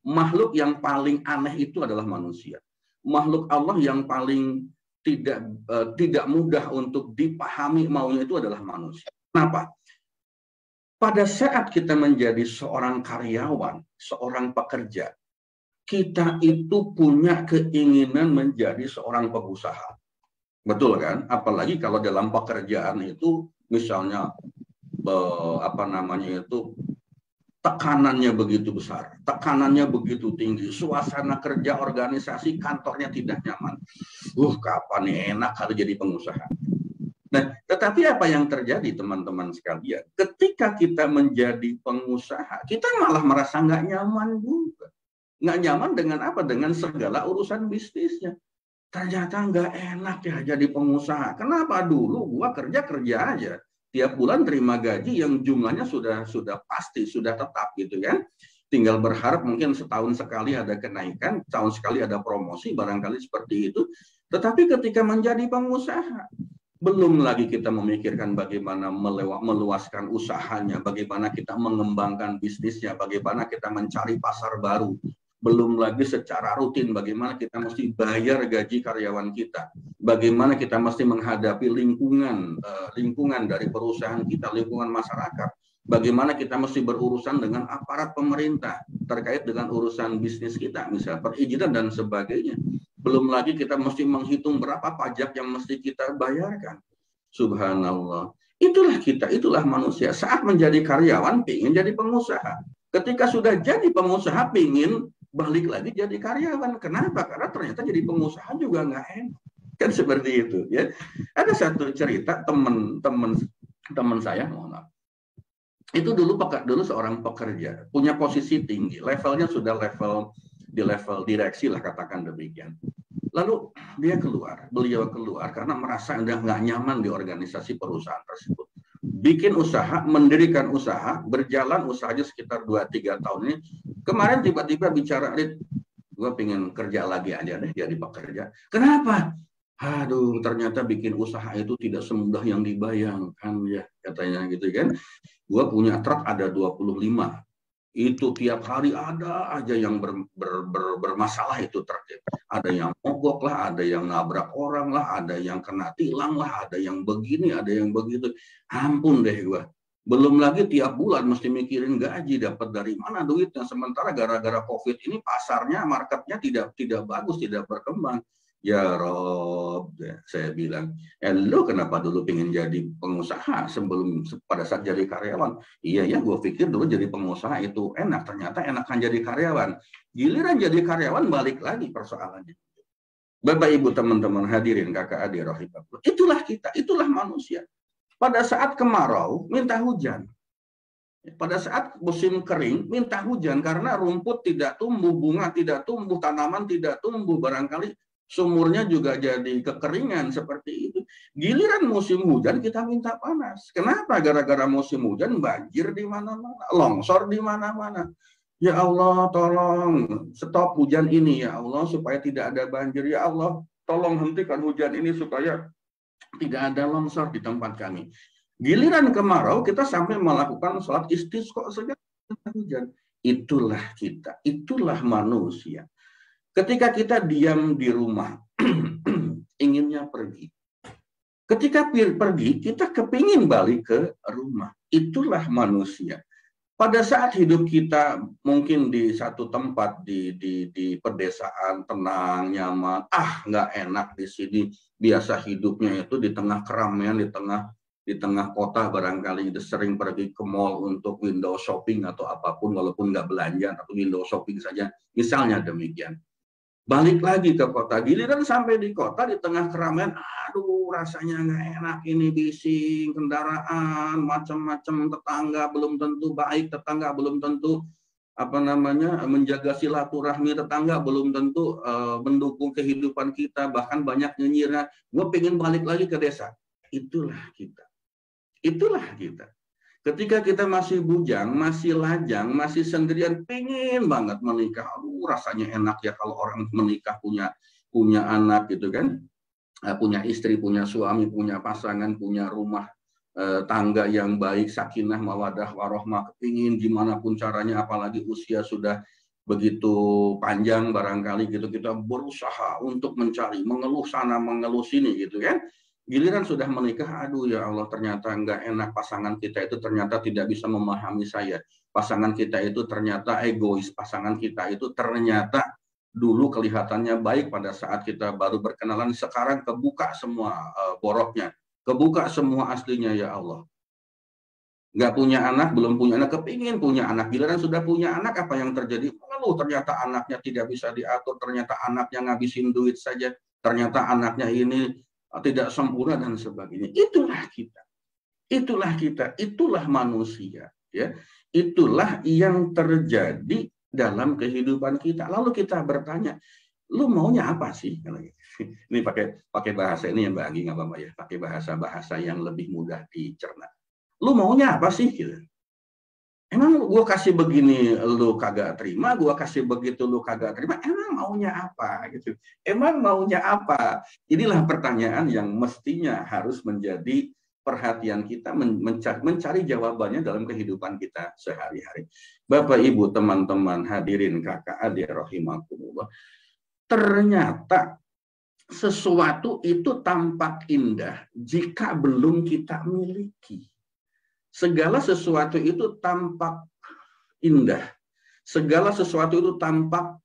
Makhluk yang paling aneh itu adalah manusia. Makhluk Allah yang paling tidak mudah untuk dipahami maunya itu adalah manusia. Kenapa? Pada saat kita menjadi seorang karyawan, seorang pekerja, kita itu punya keinginan menjadi seorang pengusaha. Betul kan? Apalagi kalau dalam pekerjaan itu misalnya tekanannya begitu besar, tekanannya begitu tinggi, suasana kerja organisasi kantornya tidak nyaman. Kapan nih enak kalau jadi pengusaha. Nah, tetapi apa yang terjadi teman-teman sekalian? Ketika kita menjadi pengusaha, kita malah merasa nggak nyaman juga. Nggak nyaman dengan apa? Dengan segala urusan bisnisnya. Ternyata nggak enak ya jadi pengusaha. Kenapa? Dulu gua kerja aja. Tiap bulan terima gaji yang jumlahnya sudah pasti, sudah tetap gitu kan. Tinggal berharap mungkin setahun sekali ada kenaikan, tahun sekali ada promosi, barangkali seperti itu. Tetapi ketika menjadi pengusaha, belum lagi kita memikirkan bagaimana meluaskan usahanya, bagaimana kita mengembangkan bisnisnya, bagaimana kita mencari pasar baru. Belum lagi secara rutin bagaimana kita mesti bayar gaji karyawan kita, bagaimana kita mesti menghadapi lingkungan dari perusahaan kita, lingkungan masyarakat, bagaimana kita mesti berurusan dengan aparat pemerintah terkait dengan urusan bisnis kita, misalnya perizinan dan sebagainya. Belum lagi kita mesti menghitung berapa pajak yang mesti kita bayarkan. Subhanallah. Itulah kita, itulah manusia. Saat menjadi karyawan, pingin jadi pengusaha. Ketika sudah jadi pengusaha, pingin balik lagi jadi karyawan. Kenapa? Karena ternyata jadi pengusaha juga nggak enak. Kan seperti itu ya. Ada satu cerita teman saya, mohon maaf. Itu dulu seorang pekerja, punya posisi tinggi, levelnya sudah di level direksi lah, katakan demikian. Lalu beliau keluar karena merasa udah nggak nyaman di organisasi perusahaan tersebut. Bikin usaha, mendirikan usaha, berjalan usahanya sekitar 2-3 tahun ini. Kemarin tiba-tiba bicara, gue pengen kerja lagi aja deh jadi pekerja. Kenapa? Aduh, ternyata bikin usaha itu tidak semudah yang dibayangkan ya, katanya gitu kan. Gue punya truk ada 25. Itu tiap hari ada aja yang bermasalah itu truk. Ada yang mogok lah, ada yang nabrak orang lah, ada yang kena tilang lah, ada yang begini, ada yang begitu. Ampun deh gue. Belum lagi tiap bulan mesti mikirin gaji, dapat dari mana duitnya. Sementara gara-gara COVID ini pasarnya, marketnya tidak bagus, tidak berkembang. Ya Rob, saya bilang, lo kenapa dulu pengen jadi pengusaha pada saat jadi karyawan? Iya ya, gue pikir dulu jadi pengusaha itu enak, ternyata enakan jadi karyawan. Giliran jadi karyawan balik lagi persoalannya. Bapak Ibu teman-teman hadirin kakak adik rahimahullah. Itulah kita, itulah manusia. Pada saat kemarau minta hujan. Pada saat musim kering minta hujan karena rumput tidak tumbuh, bunga tidak tumbuh, tanaman tidak tumbuh, barangkali sumurnya juga jadi kekeringan seperti itu. Giliran musim hujan kita minta panas. Kenapa? Gara-gara musim hujan banjir di mana-mana, longsor di mana-mana. Ya Allah, tolong stop hujan ini ya Allah supaya tidak ada banjir. Ya Allah, tolong hentikan hujan ini supaya tidak ada longsor di tempat kami. Giliran kemarau kita sampai melakukan sholat istisqa saja hujan. Itulah kita, itulah manusia. Ketika kita diam di rumah, inginnya pergi. Ketika pergi, kita kepingin balik ke rumah. Itulah manusia. Pada saat hidup kita mungkin di satu tempat di pedesaan tenang, nyaman, nggak enak di sini. Biasa hidupnya itu di tengah keramaian, di tengah kota barangkali sering pergi ke mall untuk window shopping atau apapun, walaupun nggak belanja atau window shopping saja, misalnya demikian. Balik lagi ke kota, giliran sampai di kota di tengah keramaian, aduh rasanya nggak enak, ini bising, kendaraan, macam-macam, tetangga belum tentu baik, tetangga belum tentu menjaga silaturahmi, tetangga belum tentu mendukung kehidupan kita, bahkan banyak nyinyirnya, gue pengen balik lagi ke desa. Itulah kita. Itulah kita. Ketika kita masih bujang, masih lajang, masih sendirian, pengen banget menikah. Aduh, rasanya enak ya kalau orang menikah punya anak gitu kan. Punya istri, punya suami, punya pasangan, punya rumah tangga yang baik, sakinah, mawadah, warohmah. Kepingin gimana pun caranya, apalagi usia sudah begitu panjang barangkali gitu. Kita berusaha untuk mencari, mengeluh sana, mengeluh sini gitu kan. Giliran sudah menikah, aduh ya Allah, ternyata nggak enak, pasangan kita itu ternyata tidak bisa memahami saya. Pasangan kita itu ternyata egois, pasangan kita itu ternyata dulu kelihatannya baik pada saat kita baru berkenalan, sekarang kebuka semua boroknya, kebuka semua aslinya ya Allah. Nggak punya anak, belum punya anak, kepingin punya anak. Giliran sudah punya anak, apa yang terjadi? Mengeluh, ternyata anaknya tidak bisa diatur, ternyata anaknya ngabisin duit saja, ternyata anaknya ini tidak sempurna dan sebagainya. Itulah kita. Itulah kita, itulah manusia, ya. Itulah yang terjadi dalam kehidupan kita. Lalu kita bertanya, lu maunya apa sih? Ini pakai bahasa ini yang Mbak Agi, nggak apa-apa ya, pakai bahasa yang lebih mudah dicerna. Lu maunya apa sih? Gitu. Emang gue kasih begini lu kagak terima, gue kasih begitu lu kagak terima, emang maunya apa gitu? Emang maunya apa? Inilah pertanyaan yang mestinya harus menjadi perhatian kita, mencari jawabannya dalam kehidupan kita sehari-hari. Bapak, Ibu, teman-teman, hadirin kakak adik rahimakumullah. Ternyata sesuatu itu tampak indah jika belum kita miliki. Segala sesuatu itu tampak indah. Segala sesuatu itu tampak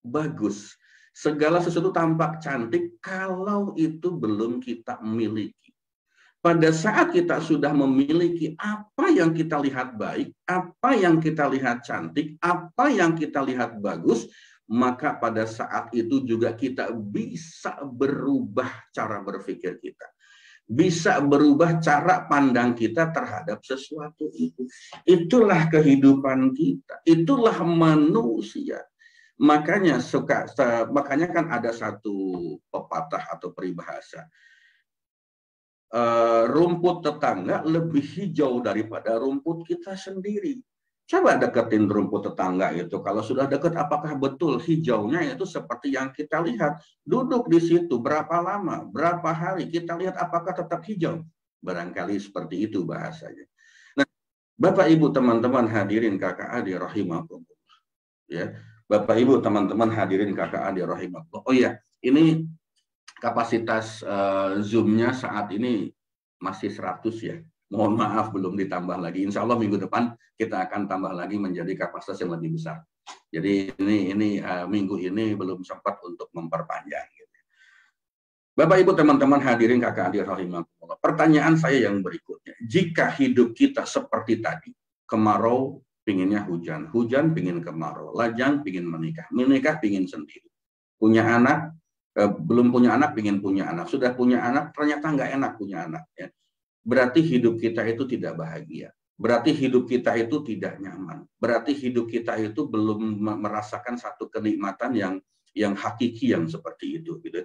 bagus. Segala sesuatu tampak cantik kalau itu belum kita miliki. Pada saat kita sudah memiliki apa yang kita lihat baik, apa yang kita lihat cantik, apa yang kita lihat bagus, maka pada saat itu juga kita bisa berubah cara berpikir kita. Bisa berubah cara pandang kita terhadap sesuatu itu. Itulah kehidupan kita. Itulah manusia. Makanya kan ada satu pepatah atau peribahasa. Rumput tetangga lebih hijau daripada rumput kita sendiri. Coba deketin rumput tetangga itu. Kalau sudah deket, apakah betul hijaunya itu seperti yang kita lihat? Duduk di situ berapa lama, berapa hari, kita lihat apakah tetap hijau? Barangkali seperti itu bahasanya. Nah, Bapak, Ibu, teman-teman hadirin kakak adik rahimakumullah. Ya, Bapak, Ibu, teman-teman hadirin kakak adik rahimakumullah. Oh ya, ini kapasitas Zoom-nya saat ini masih 100 ya. Mohon maaf belum ditambah lagi. Insya Allah minggu depan kita akan tambah lagi menjadi kapasitas yang lebih besar. Jadi ini minggu ini belum sempat untuk memperpanjang. Bapak, Ibu, teman-teman hadirin kakak adik rahimakumullah. Pertanyaan saya yang berikutnya. Jika hidup kita seperti tadi, kemarau pinginnya hujan, hujan pingin kemarau, lajang pingin menikah, menikah pingin sendiri. Punya anak, belum punya anak pingin punya anak, sudah punya anak ternyata nggak enak punya anak. Ya. Berarti hidup kita itu tidak bahagia. Berarti hidup kita itu tidak nyaman. Berarti hidup kita itu belum merasakan satu kenikmatan yang hakiki yang seperti itu. Gitu.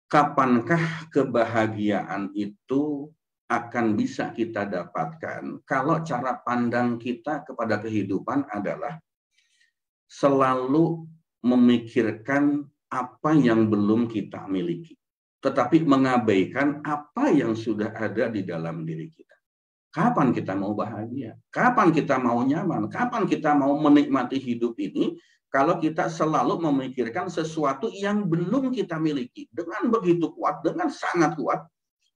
Kapankah kebahagiaan itu akan bisa kita dapatkan kalau cara pandang kita kepada kehidupan adalah selalu memikirkan apa yang belum kita miliki, tetapi mengabaikan apa yang sudah ada di dalam diri kita. Kapan kita mau bahagia? Kapan kita mau nyaman? Kapan kita mau menikmati hidup ini kalau kita selalu memikirkan sesuatu yang belum kita miliki? Dengan begitu kuat, dengan sangat kuat,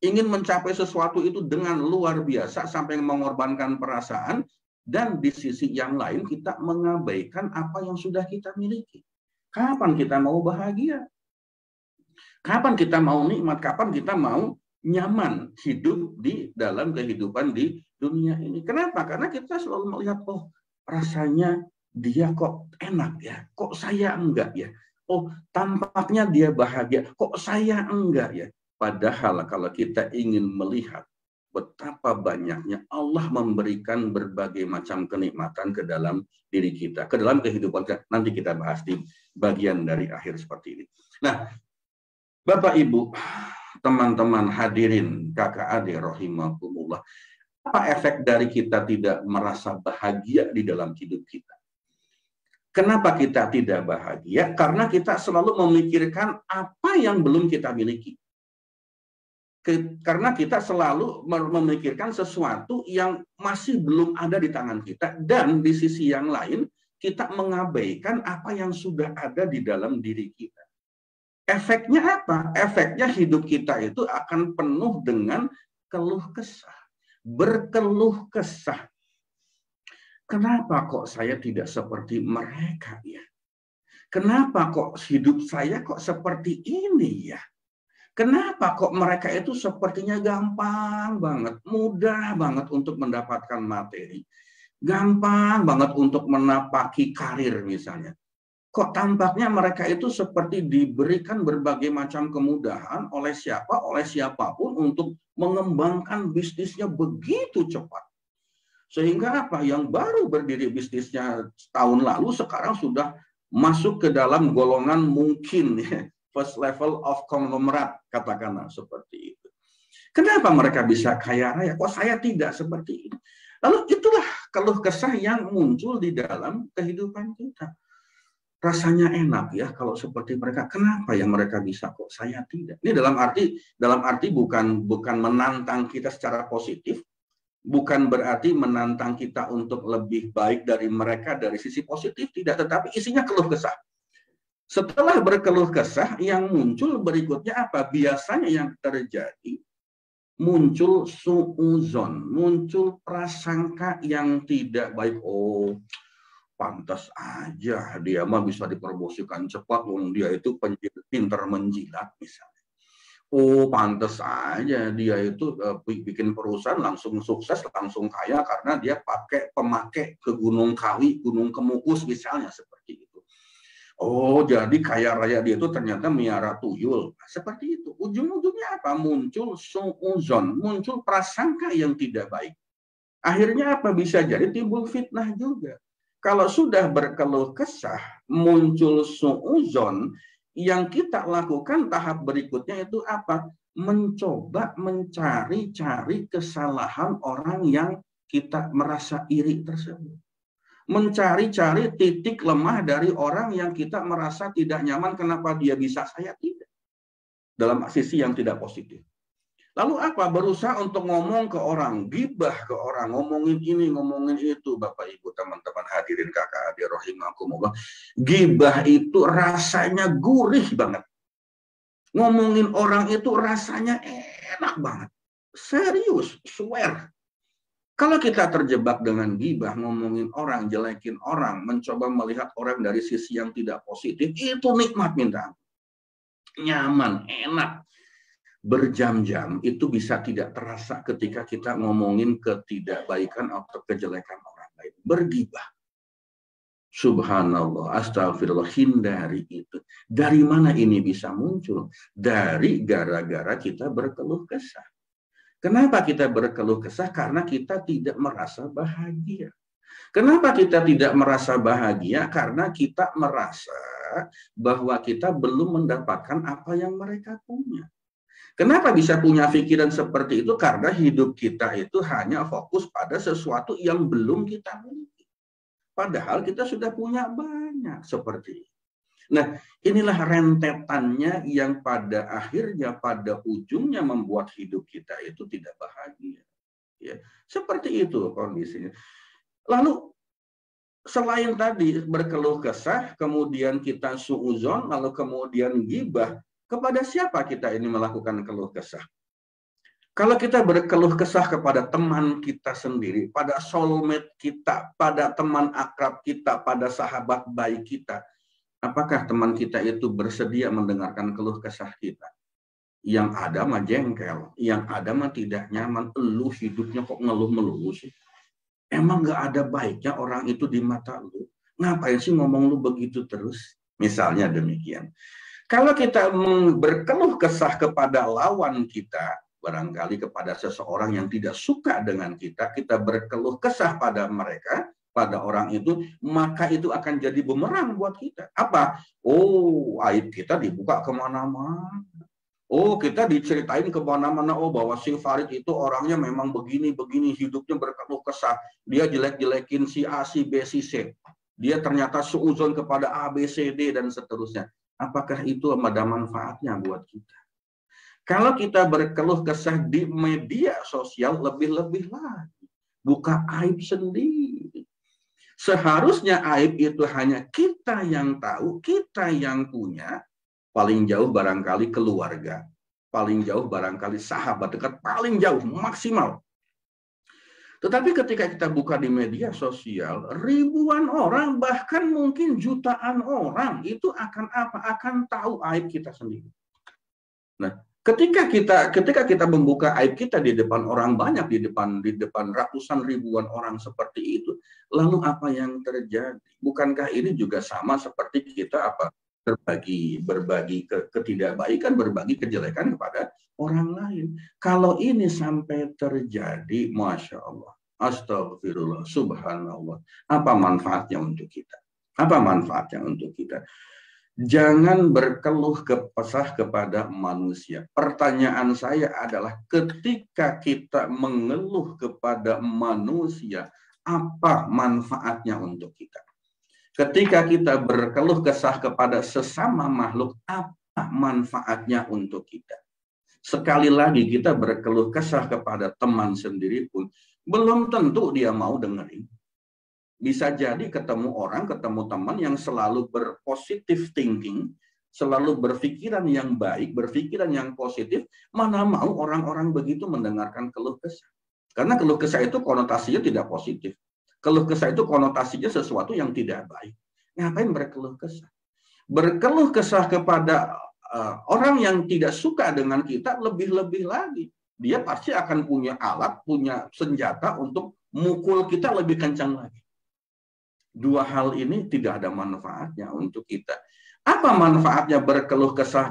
ingin mencapai sesuatu itu dengan luar biasa sampai mengorbankan perasaan, dan di sisi yang lain kita mengabaikan apa yang sudah kita miliki. Kapan kita mau bahagia? Kapan kita mau nikmat? Kapan kita mau nyaman hidup di dalam kehidupan di dunia ini? Kenapa? Karena kita selalu melihat, oh rasanya dia kok enak ya, kok saya enggak ya? Oh tampaknya dia bahagia, kok saya enggak ya? Padahal kalau kita ingin melihat betapa banyaknya Allah memberikan berbagai macam kenikmatan ke dalam diri kita, ke dalam kehidupan kita. Nanti kita bahas di bagian dari akhir seperti ini. Nah, Bapak Ibu, teman-teman hadirin, kakak adik rahimakumullah, apa efek dari kita tidak merasa bahagia di dalam hidup kita? Kenapa kita tidak bahagia? Karena kita selalu memikirkan apa yang belum kita miliki. Karena kita selalu memikirkan sesuatu yang masih belum ada di tangan kita, dan di sisi yang lain kita mengabaikan apa yang sudah ada di dalam diri kita. Efeknya apa? Efeknya hidup kita itu akan penuh dengan keluh kesah, berkeluh kesah. Kenapa kok saya tidak seperti mereka ya? Kenapa kok hidup saya kok seperti ini ya? Kenapa kok mereka itu sepertinya gampang banget, mudah banget untuk mendapatkan materi, gampang banget untuk menapaki karir misalnya. Kok tampaknya mereka itu seperti diberikan berbagai macam kemudahan oleh siapa, oleh siapapun untuk mengembangkan bisnisnya begitu cepat. Sehingga apa? Yang baru berdiri bisnisnya tahun lalu sekarang sudah masuk ke dalam golongan mungkin first level of conglomerate, katakanlah seperti itu. Kenapa mereka bisa kaya raya? Kok saya tidak seperti ini? Lalu itulah keluh kesah yang muncul di dalam kehidupan kita. Rasanya enak ya kalau seperti mereka. Kenapa ya mereka bisa kok saya tidak? Ini dalam arti bukan menantang kita secara positif, bukan berarti menantang kita untuk lebih baik dari mereka dari sisi positif, tidak, tetapi isinya keluh kesah. Setelah berkeluh kesah, yang muncul berikutnya apa? Biasanya yang terjadi muncul suuzon, muncul prasangka yang tidak baik. Oh, pantas aja dia mah bisa dipromosikan cepat, dia itu pinter menjilat misalnya. Oh, pantas aja dia itu bikin perusahaan langsung sukses, langsung kaya karena dia pemakai ke Gunung Kawi, Gunung Kemukus misalnya, seperti itu. Oh, jadi kaya raya dia itu ternyata miara tuyul. Seperti itu. Ujung-ujungnya apa? Muncul suuzon, muncul prasangka yang tidak baik. Akhirnya apa? Bisa jadi timbul fitnah juga. Kalau sudah berkeluh kesah, muncul suuzon, yang kita lakukan tahap berikutnya itu apa? Mencoba mencari-cari kesalahan orang yang kita merasa iri tersebut. Mencari-cari titik lemah dari orang yang kita merasa tidak nyaman, kenapa dia bisa, saya tidak. Dalam sisi yang tidak positif. Lalu apa? Berusaha untuk ngomong ke orang, gibah ke orang, ngomongin ini, ngomongin itu. Bapak Ibu, teman-teman hadirin kakak adik rahimakumullah. Gibah itu rasanya gurih banget. Ngomongin orang itu rasanya enak banget. Serius, swear. Kalau kita terjebak dengan gibah, ngomongin orang, jelekin orang, mencoba melihat orang dari sisi yang tidak positif, itu nikmat minta. Nyaman, enak. Berjam-jam itu bisa tidak terasa ketika kita ngomongin ketidakbaikan atau kejelekan orang lain. Bergibah. Subhanallah, astagfirullah, hindari itu. Dari mana ini bisa muncul? Dari gara-gara kita berkeluh kesah. Kenapa kita berkeluh kesah? Karena kita tidak merasa bahagia. Kenapa kita tidak merasa bahagia? Karena kita merasa bahwa kita belum mendapatkan apa yang mereka punya. Kenapa bisa punya pikiran seperti itu? Karena hidup kita itu hanya fokus pada sesuatu yang belum kita miliki. Padahal kita sudah punya banyak seperti itu. Nah, inilah rentetannya yang pada akhirnya, pada ujungnya membuat hidup kita itu tidak bahagia. Ya, seperti itu kondisinya. Lalu selain tadi berkeluh kesah, kemudian kita suuzon, lalu kemudian gibah, kepada siapa kita ini melakukan keluh kesah? Kalau kita berkeluh kesah kepada teman kita sendiri, pada soulmate kita, pada teman akrab kita, pada sahabat baik kita, apakah teman kita itu bersedia mendengarkan keluh kesah kita? Yang ada mah jengkel, yang ada mah tidak nyaman. Lu hidupnya kok ngeluh melulu sih? Emang nggak ada baiknya orang itu di mata lu? Ngapain sih ngomong lu begitu terus? Misalnya demikian. Kalau kita berkeluh kesah kepada lawan kita, barangkali kepada seseorang yang tidak suka dengan kita, kita berkeluh kesah pada mereka, pada orang itu, maka itu akan jadi bumerang buat kita. Apa? Oh, aib kita dibuka kemana-mana. Oh, kita diceritain kemana-mana, oh bahwa si Farid itu orangnya memang begini-begini, hidupnya berkeluh kesah. Dia jelek-jelekin si A, si B, si C. Dia ternyata suuzon kepada A, B, C, D, dan seterusnya. Apakah itu ada manfaatnya buat kita? Kalau kita berkeluh kesah di media sosial, lebih-lebih lagi. Buka aib sendiri. Seharusnya aib itu hanya kita yang tahu, kita yang punya. Paling jauh barangkali keluarga. Paling jauh barangkali sahabat dekat. Paling jauh, maksimal. Tetapi ketika kita buka di media sosial, ribuan orang, bahkan mungkin jutaan orang, itu akan apa? Akan tahu aib kita sendiri. Nah, ketika kita membuka aib kita di depan orang banyak, di depan ratusan ribuan orang seperti itu, lalu apa yang terjadi? Bukankah ini juga sama seperti kita berbagi ketidakbaikan, berbagi kejelekan kepada orang lain. Kalau ini sampai terjadi, Masya Allah, astagfirullah, subhanallah, apa manfaatnya untuk kita? Apa manfaatnya untuk kita? Jangan berkeluh kesah kepada manusia. Pertanyaan saya adalah, ketika kita mengeluh kepada manusia, apa manfaatnya untuk kita? Ketika kita berkeluh kesah kepada sesama makhluk, apa manfaatnya untuk kita? Sekali lagi, kita berkeluh kesah kepada teman sendiri pun, belum tentu dia mau dengerin. Bisa jadi ketemu orang, ketemu teman yang selalu berpositif thinking, selalu berpikiran yang baik, berpikiran yang positif, mana mau orang-orang begitu mendengarkan keluh kesah. Karena keluh kesah itu konotasinya tidak positif. Keluh kesah itu konotasinya sesuatu yang tidak baik. Ngapain berkeluh kesah? Berkeluh kesah kepada orang yang tidak suka dengan kita, lebih-lebih lagi. Dia pasti akan punya alat, punya senjata untuk mukul kita lebih kencang lagi. Dua hal ini tidak ada manfaatnya untuk kita. Apa manfaatnya berkeluh kesah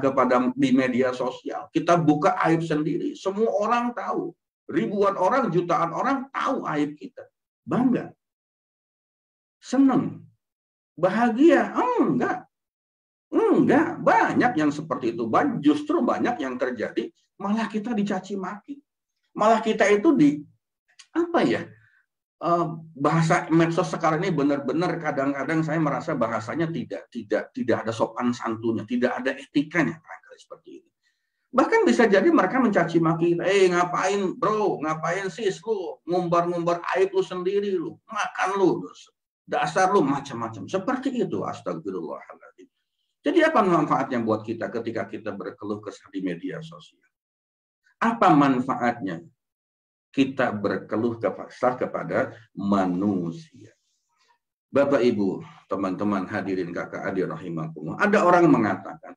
di media sosial? Kita buka aib sendiri. Semua orang tahu. Ribuan orang, jutaan orang tahu aib kita. Bangga. Senang. Bahagia. Enggak. Enggak. Banyak yang seperti itu. Justru banyak yang terjadi. Malah kita dicaci maki. Malah kita itu bahasa medsos sekarang ini benar-benar kadang-kadang saya merasa bahasanya tidak ada sopan santunnya, tidak ada etikanya, seperti itu. Bahkan bisa jadi mereka mencaci maki, ngapain bro, ngapain sis lu, ngumbar-ngumbar aib lu sendiri lu, makan lu, dasar lu, macam-macam. Seperti itu, astagfirullahaladzim. Jadi apa manfaatnya buat kita ketika kita berkeluh kesah di media sosial? Apa manfaatnya kita berkeluh kesah kepada manusia? Bapak Ibu, teman-teman hadirin kakak adik rahimakumullah, ada orang mengatakan,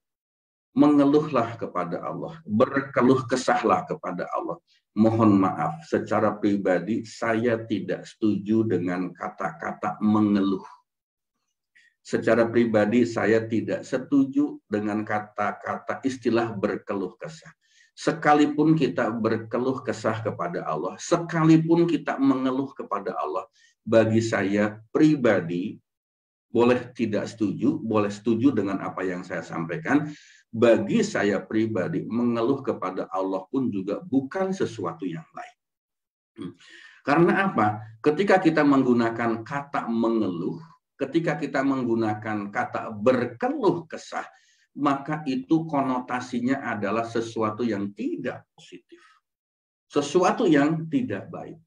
mengeluhlah kepada Allah, berkeluh kesahlah kepada Allah. Mohon maaf, secara pribadi saya tidak setuju dengan kata-kata mengeluh. Secara pribadi saya tidak setuju dengan kata-kata istilah berkeluh kesah. Sekalipun kita berkeluh kesah kepada Allah, sekalipun kita mengeluh kepada Allah, bagi saya pribadi, boleh tidak setuju, boleh setuju dengan apa yang saya sampaikan, bagi saya pribadi, mengeluh kepada Allah pun juga bukan sesuatu yang baik. Karena apa? Ketika kita menggunakan kata mengeluh, ketika kita menggunakan kata berkeluh kesah, maka itu konotasinya adalah sesuatu yang tidak positif. sesuatu yang tidak baik.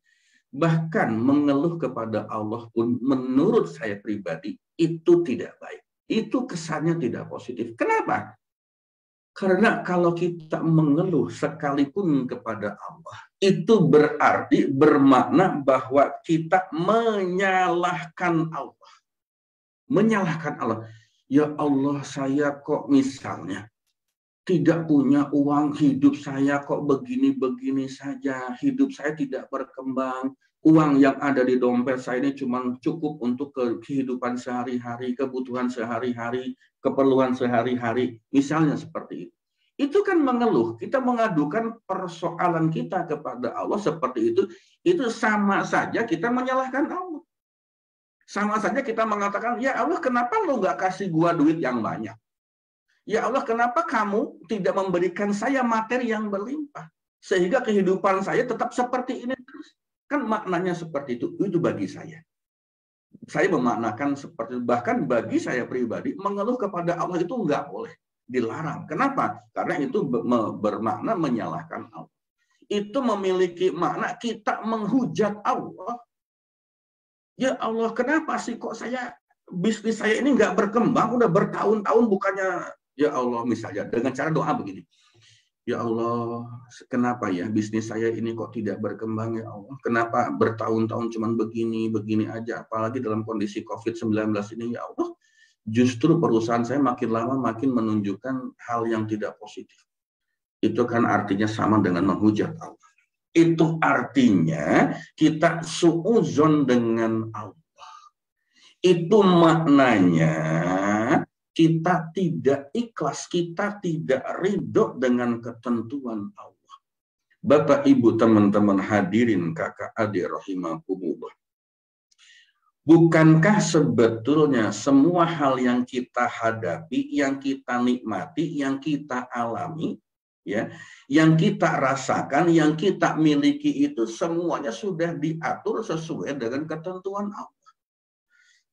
Bahkan mengeluh kepada Allah pun menurut saya pribadi itu tidak baik. Itu kesannya tidak positif. Kenapa? Karena kalau kita mengeluh sekalipun kepada Allah, itu berarti bermakna bahwa kita menyalahkan Allah. Menyalahkan Allah. Ya Allah, saya kok misalnya tidak punya uang, hidup saya kok begini-begini saja, hidup saya tidak berkembang, uang yang ada di dompet saya ini cuma cukup untuk kehidupan sehari-hari, kebutuhan sehari-hari, keperluan sehari-hari, misalnya seperti itu. Itu kan mengeluh, kita mengadukan persoalan kita kepada Allah seperti itu sama saja kita menyalahkan Allah. Sama saja kita mengatakan, ya Allah kenapa lo nggak kasih gua duit yang banyak? Ya Allah, kenapa kamu tidak memberikan saya materi yang berlimpah? Sehingga kehidupan saya tetap seperti ini terus. Kan maknanya seperti itu bagi saya. Saya memaknakan seperti itu. Bahkan bagi saya pribadi, mengeluh kepada Allah itu nggak boleh. Dilarang. Kenapa? Karena itu bermakna menyalahkan Allah. Itu memiliki makna kita menghujat Allah. Ya Allah, kenapa sih kok bisnis saya ini nggak berkembang? Udah bertahun-tahun bukannya... Ya Allah, misalnya dengan cara doa begini. Ya Allah, kenapa ya bisnis saya ini kok tidak berkembang ya Allah? Kenapa bertahun-tahun cuman begini aja? Apalagi dalam kondisi COVID-19 ini ya Allah. Justru perusahaan saya makin lama makin menunjukkan hal yang tidak positif. Itu kan artinya sama dengan menghujat Allah. Itu artinya kita suudzon dengan Allah. Itu maknanya kita tidak ikhlas, kita tidak ridho dengan ketentuan Allah. Bapak, Ibu, teman-teman hadirin, kakak, adik, rahimakumullah. Bukankah sebetulnya semua hal yang kita hadapi, yang kita nikmati, yang kita alami, ya, yang kita rasakan, yang kita miliki itu semuanya sudah diatur sesuai dengan ketentuan Allah.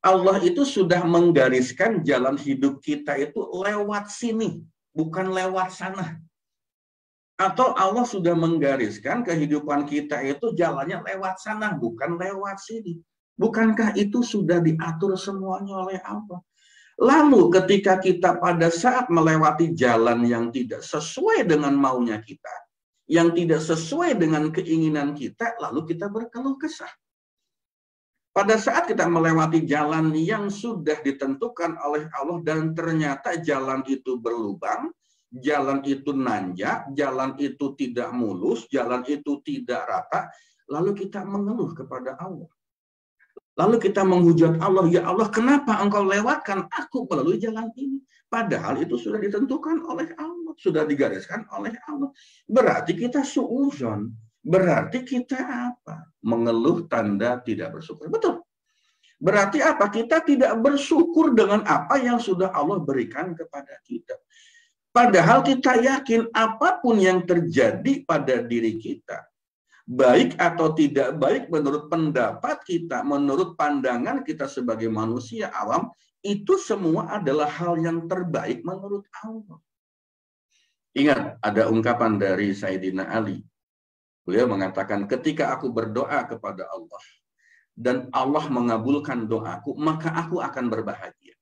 Allah itu sudah menggariskan jalan hidup kita itu lewat sini, bukan lewat sana. Atau Allah sudah menggariskan kehidupan kita itu jalannya lewat sana, bukan lewat sini. Bukankah itu sudah diatur semuanya oleh Allah? Lalu ketika kita pada saat melewati jalan yang tidak sesuai dengan maunya kita, yang tidak sesuai dengan keinginan kita, lalu kita berkeluh kesah. Pada saat kita melewati jalan yang sudah ditentukan oleh Allah dan ternyata jalan itu berlubang, jalan itu nanjak, jalan itu tidak mulus, jalan itu tidak rata, lalu kita mengeluh kepada Allah. Lalu kita menghujat Allah, ya Allah kenapa engkau lewatkan aku melalui jalan ini? Padahal itu sudah ditentukan oleh Allah, sudah digariskan oleh Allah. Berarti kita suudzon. Berarti kita apa? Mengeluh tanda tidak bersyukur. Betul. Berarti apa? Kita tidak bersyukur dengan apa yang sudah Allah berikan kepada kita. Padahal kita yakin apapun yang terjadi pada diri kita, baik atau tidak baik menurut pendapat kita, menurut pandangan kita sebagai manusia awam, itu semua adalah hal yang terbaik menurut Allah. Ingat, ada ungkapan dari Sayyidina Ali. Beliau mengatakan, ketika aku berdoa kepada Allah dan Allah mengabulkan doaku, maka aku akan berbahagia.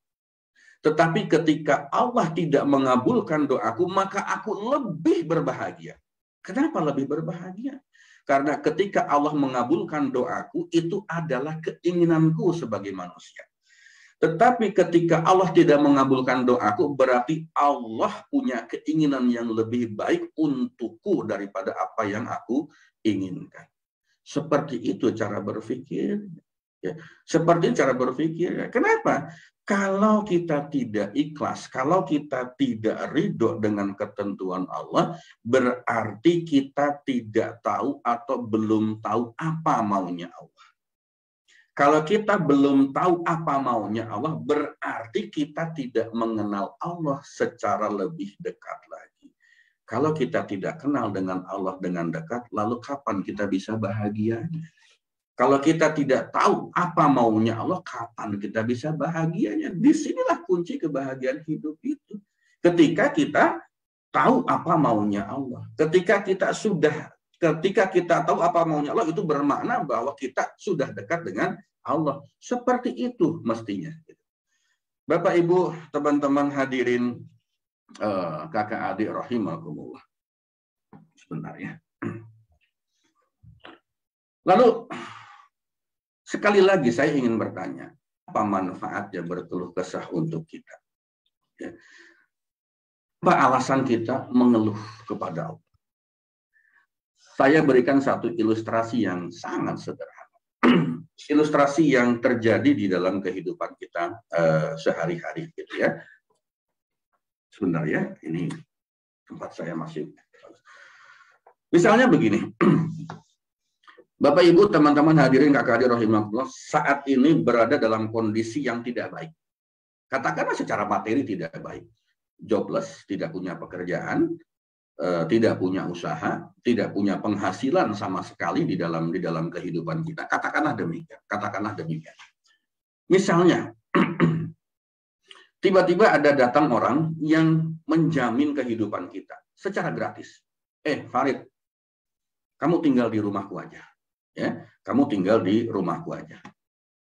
Tetapi ketika Allah tidak mengabulkan doaku, maka aku lebih berbahagia. Kenapa lebih berbahagia? Karena ketika Allah mengabulkan doaku, itu adalah keinginanku sebagai manusia. Tetapi ketika Allah tidak mengabulkan doaku, berarti Allah punya keinginan yang lebih baik untukku daripada apa yang aku inginkan. Seperti itu cara berpikir. Ya. Seperti cara berpikir. Kenapa? Kalau kita tidak ikhlas, kalau kita tidak ridho dengan ketentuan Allah, berarti kita tidak tahu atau belum tahu apa maunya Allah. Kalau kita belum tahu apa maunya Allah, berarti kita tidak mengenal Allah secara lebih dekat lagi. Kalau kita tidak kenal dengan Allah dengan dekat, lalu kapan kita bisa bahagia? Kalau kita tidak tahu apa maunya Allah, kapan kita bisa bahagianya? Disinilah kunci kebahagiaan hidup itu. Ketika kita tahu apa maunya Allah. Ketika kita sudah Ketika kita tahu apa maunya Allah, itu bermakna bahwa kita sudah dekat dengan Allah. Seperti itu mestinya. Bapak, Ibu, teman-teman hadirin, kakak adik rahimakumullah. Sebentar ya. Lalu, sekali lagi saya ingin bertanya, apa manfaatnya berkeluh kesah untuk kita? Ya. Apa alasan kita mengeluh kepada Allah? Saya berikan satu ilustrasi yang sangat sederhana. Ilustrasi yang terjadi di dalam kehidupan kita sehari-hari, gitu ya. Sebentar ya, ini tempat saya masih. Misalnya begini, Bapak Ibu teman-teman hadirin kakak adik rahimakumullah, saat ini berada dalam kondisi yang tidak baik. Katakanlah secara materi tidak baik, jobless, tidak punya pekerjaan, tidak punya usaha, tidak punya penghasilan sama sekali di dalam kehidupan kita. Katakanlah demikian. Katakanlah demikian. Misalnya, tiba-tiba ada datang orang yang menjamin kehidupan kita secara gratis. Farid, kamu tinggal di rumahku aja, ya. Kamu tinggal di rumahku aja.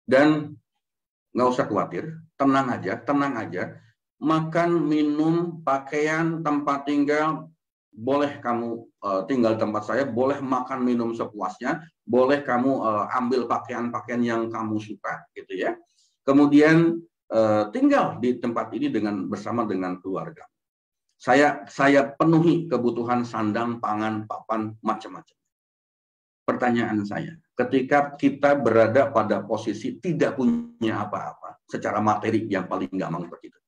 Dan nggak usah khawatir, tenang aja. Makan, minum, pakaian, tempat tinggal, boleh kamu tinggal di tempat saya, boleh makan minum sepuasnya, boleh kamu ambil pakaian-pakaian yang kamu suka, gitu ya. Kemudian tinggal di tempat ini bersama dengan keluarga. Saya penuhi kebutuhan sandang, pangan, papan, macam-macam. Pertanyaan saya, ketika kita berada pada posisi tidak punya apa-apa secara materi yang paling gampang seperti itu.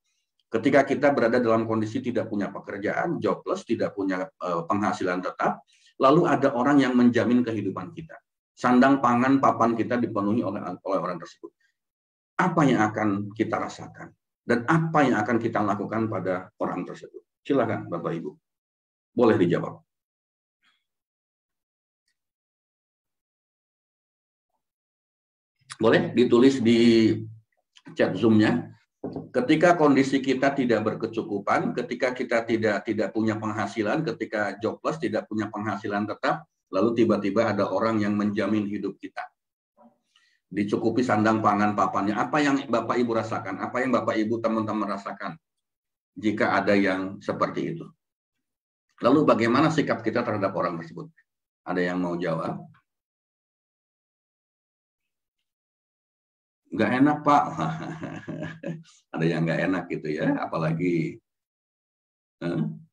Ketika kita berada dalam kondisi tidak punya pekerjaan, jobless, tidak punya penghasilan tetap, lalu ada orang yang menjamin kehidupan kita. Sandang, pangan, papan kita dipenuhi oleh orang tersebut. Apa yang akan kita rasakan? Dan apa yang akan kita lakukan pada orang tersebut? Silakan Bapak Ibu. Boleh dijawab. Boleh ditulis di chat Zoom-nya. Ketika kondisi kita tidak berkecukupan, ketika kita tidak punya penghasilan, ketika jobless, tidak punya penghasilan tetap, lalu tiba-tiba ada orang yang menjamin hidup kita. Dicukupi sandang, pangan, papannya. Apa yang Bapak Ibu rasakan? Apa yang Bapak Ibu teman-teman rasakan jika ada yang seperti itu? Lalu bagaimana sikap kita terhadap orang tersebut? Ada yang mau jawab? Nggak enak, Pak. Ada yang nggak enak gitu ya, apalagi.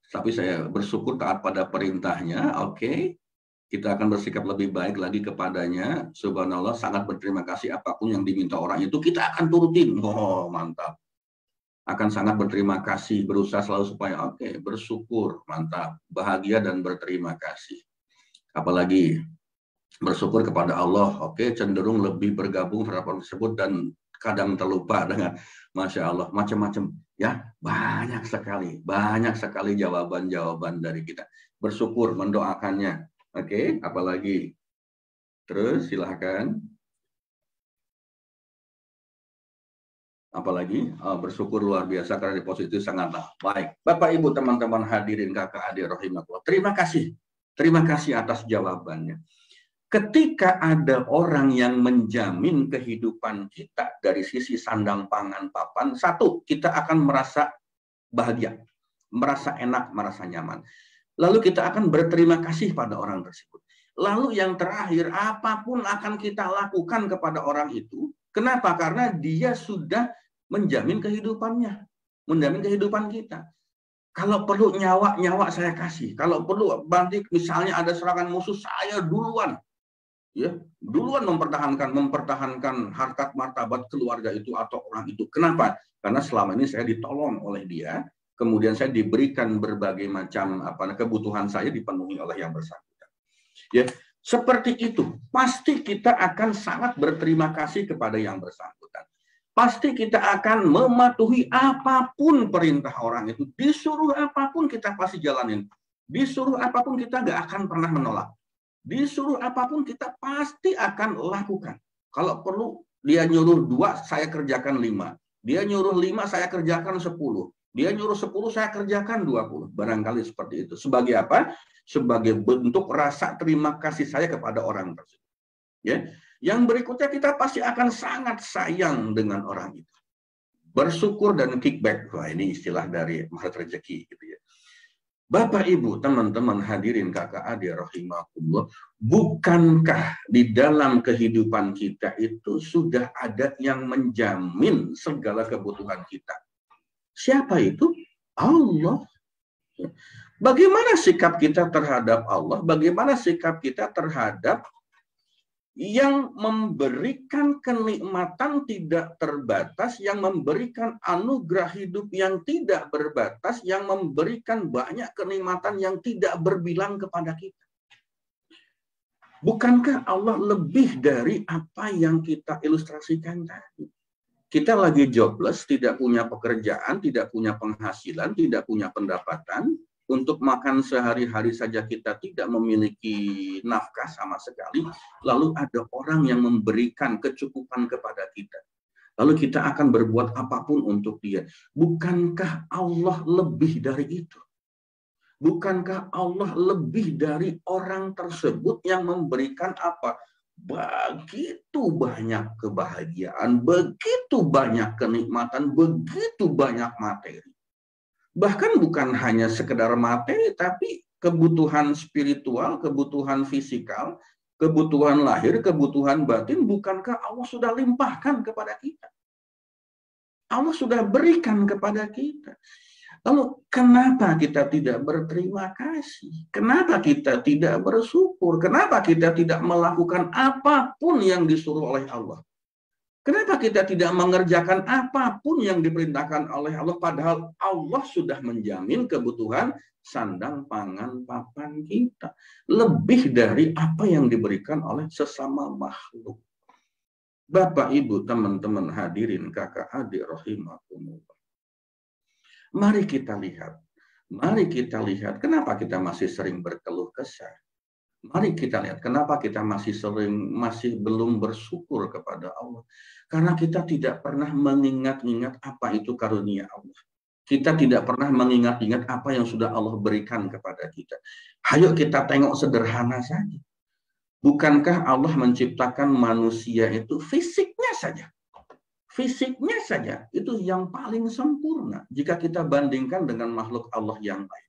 Tapi saya bersyukur taat pada perintahnya, oke. Kita akan bersikap lebih baik lagi kepadanya. Subhanallah, sangat berterima kasih apapun yang diminta orang itu, kita akan turutin. Oh, mantap. Akan sangat berterima kasih, berusaha selalu supaya, oke, bersyukur, mantap. Bahagia dan berterima kasih. Apalagi bersyukur kepada Allah, oke, cenderung lebih bergabung terhadap orang tersebut dan kadang terlupa dengan Masya Allah, macam-macam ya, banyak sekali jawaban-jawaban dari kita. Bersyukur, mendoakannya, oke, apalagi terus silahkan. Apalagi bersyukur luar biasa karena di posisi sangatlah baik. Bapak Ibu teman-teman hadirin kakak adik rahimakumullah, terima kasih atas jawabannya. Ketika ada orang yang menjamin kehidupan kita dari sisi sandang, pangan, papan, satu, kita akan merasa bahagia, merasa enak, merasa nyaman. Lalu kita akan berterima kasih pada orang tersebut. Lalu yang terakhir, apapun akan kita lakukan kepada orang itu. Kenapa? Karena dia sudah menjamin kehidupannya, menjamin kehidupan kita. Kalau perlu nyawa saya kasih. Kalau perlu banting, misalnya ada serangan musuh, saya duluan. Ya, duluan mempertahankan harkat martabat keluarga itu atau orang itu. Kenapa? Karena selama ini saya ditolong oleh dia, kemudian saya diberikan berbagai macam kebutuhan saya dipenuhi oleh yang bersangkutan. Ya, seperti itu. Pasti kita akan sangat berterima kasih kepada yang bersangkutan. Pasti kita akan mematuhi apapun perintah orang itu. Disuruh apapun kita pasti jalanin. Disuruh apapun kita nggak akan pernah menolak. Disuruh apapun kita pasti akan lakukan. Kalau perlu dia nyuruh 2, saya kerjakan 5. Dia nyuruh 5, saya kerjakan 10. Dia nyuruh 10, saya kerjakan 20. Barangkali seperti itu. Sebagai apa? Sebagai bentuk rasa terima kasih saya kepada orang tersebut. Ya. Yang berikutnya kita pasti akan sangat sayang dengan orang itu. Bersyukur dan kickback. Wah, ini istilah dari Mahat Rezeki gitu ya. Bapak, Ibu, teman-teman hadirin kakak adik rahimakumullah, bukankah di dalam kehidupan kita itu sudah ada yang menjamin segala kebutuhan kita? Siapa itu? Allah. Bagaimana sikap kita terhadap Allah? Bagaimana sikap kita terhadap yang memberikan kenikmatan tidak terbatas, yang memberikan anugerah hidup yang tidak berbatas, yang memberikan banyak kenikmatan yang tidak berbilang kepada kita? Bukankah Allah lebih dari apa yang kita ilustrasikan tadi? Kita lagi jobless, tidak punya pekerjaan, tidak punya penghasilan, tidak punya pendapatan. Untuk makan sehari-hari saja kita tidak memiliki nafkah sama sekali. Lalu ada orang yang memberikan kecukupan kepada kita. Lalu kita akan berbuat apapun untuk dia. Bukankah Allah lebih dari itu? Bukankah Allah lebih dari orang tersebut yang memberikan apa? Begitu banyak kebahagiaan, begitu banyak kenikmatan, begitu banyak materi. Bahkan bukan hanya sekedar materi, tapi kebutuhan spiritual, kebutuhan fisikal, kebutuhan lahir, kebutuhan batin, bukankah Allah sudah limpahkan kepada kita? Allah sudah berikan kepada kita. Lalu kenapa kita tidak berterima kasih? Kenapa kita tidak bersyukur? Kenapa kita tidak melakukan apapun yang disuruh oleh Allah? Kenapa kita tidak mengerjakan apapun yang diperintahkan oleh Allah, padahal Allah sudah menjamin kebutuhan sandang, pangan, papan kita. Lebih dari apa yang diberikan oleh sesama makhluk. Bapak, Ibu, teman-teman hadirin, kakak adik rahimakumullah. Mari kita lihat kenapa kita masih sering berkeluh kesah. Mari kita lihat kenapa kita masih belum bersyukur kepada Allah. Karena kita tidak pernah mengingat-ingat apa itu karunia Allah. Kita tidak pernah mengingat-ingat apa yang sudah Allah berikan kepada kita. Ayo kita tengok sederhana saja. Bukankah Allah menciptakan manusia itu fisiknya saja? Fisiknya saja itu yang paling sempurna jika kita bandingkan dengan makhluk Allah yang lain.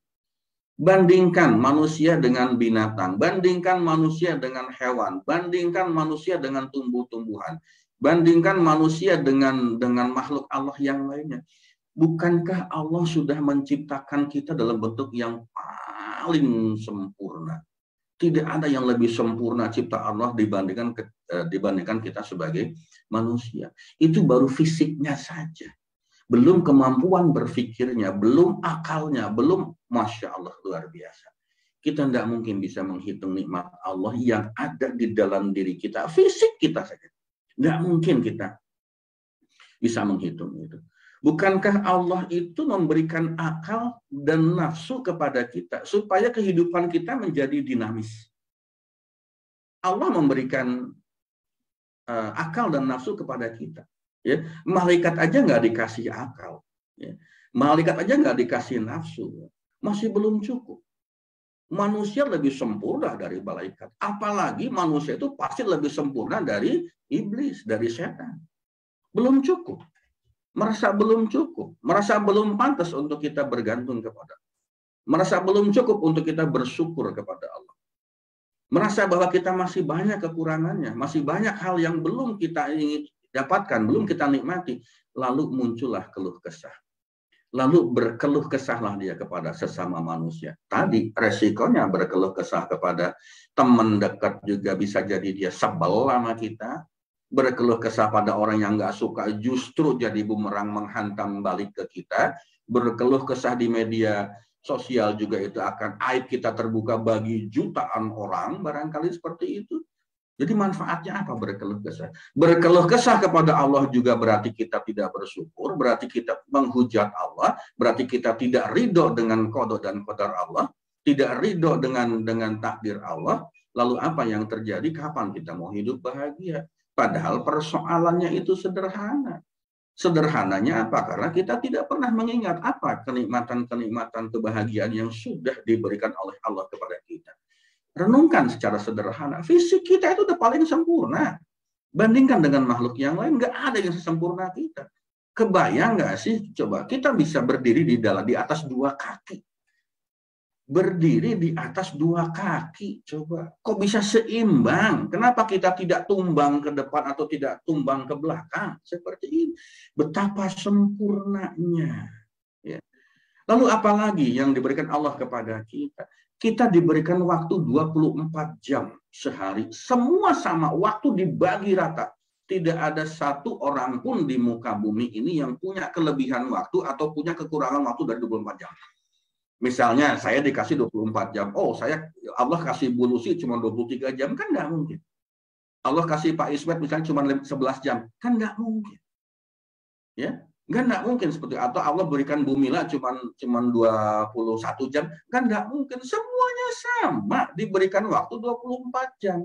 Bandingkan manusia dengan binatang, bandingkan manusia dengan hewan, bandingkan manusia dengan tumbuh-tumbuhan, bandingkan manusia dengan makhluk Allah yang lainnya. Bukankah Allah sudah menciptakan kita dalam bentuk yang paling sempurna? Tidak ada yang lebih sempurna ciptaan Allah dibandingkan kita sebagai manusia. Itu baru fisiknya saja. Belum kemampuan berpikirnya, belum akalnya, belum Masya Allah luar biasa. Kita tidak mungkin bisa menghitung nikmat Allah yang ada di dalam diri kita, fisik kita saja. Tidak mungkin kita bisa menghitung itu. Bukankah Allah itu memberikan akal dan nafsu kepada kita supaya kehidupan kita menjadi dinamis? Allah memberikan akal dan nafsu kepada kita. Ya, malaikat aja nggak dikasih akal, ya. Malaikat aja nggak dikasih nafsu, masih belum cukup. Manusia lebih sempurna dari malaikat, apalagi manusia itu pasti lebih sempurna dari iblis, dari setan. Belum cukup, merasa belum cukup, merasa belum pantas untuk kita bergantung kepada, merasa belum cukup untuk kita bersyukur kepada Allah. Merasa bahwa kita masih banyak kekurangannya, masih banyak hal yang belum kita ingin dapatkan, belum kita nikmati, lalu muncullah keluh kesah. Lalu berkeluh kesahlah dia kepada sesama manusia. Tadi resikonya berkeluh kesah kepada teman dekat juga bisa jadi dia sebel sama kita. Berkeluh kesah pada orang yang nggak suka justru jadi bumerang menghantam balik ke kita. Berkeluh kesah di media sosial juga itu akan aib kita terbuka bagi jutaan orang, barangkali seperti itu. Jadi manfaatnya apa berkeluh kesah? Berkeluh kesah kepada Allah juga berarti kita tidak bersyukur, berarti kita menghujat Allah, berarti kita tidak ridho dengan qada dan qadar Allah, tidak ridho dengan takdir Allah. Lalu apa yang terjadi? Kapan kita mau hidup bahagia? Padahal persoalannya itu sederhana. Sederhananya apa? Karena kita tidak pernah mengingat apa kenikmatan-kenikmatan kebahagiaan yang sudah diberikan oleh Allah kepada kita. Renungkan secara sederhana, fisik kita itu udah paling sempurna. Bandingkan dengan makhluk yang lain, nggak ada yang sesempurna kita. Kebayang nggak sih? Coba kita bisa berdiri di atas dua kaki. Berdiri di atas dua kaki, coba. Kok bisa seimbang? Kenapa kita tidak tumbang ke depan atau tidak tumbang ke belakang? Seperti ini. Betapa sempurnanya. Ya. Lalu apalagi yang diberikan Allah kepada kita? Kita diberikan waktu 24 jam sehari. Semua sama, waktu dibagi rata. Tidak ada satu orang pun di muka bumi ini yang punya kelebihan waktu atau punya kekurangan waktu dari 24 jam. Misalnya saya dikasih 24 jam. Oh, Allah kasih Bu Lucy cuma 23 jam. Kan nggak mungkin. Allah kasih Pak Ismet misalnya cuma 11 jam. Kan nggak mungkin. Ya, nggak mungkin seperti itu. Atau Allah berikan Bu Mila cuma 21 jam. Kan nggak mungkin. Semuanya sama. Diberikan waktu 24 jam.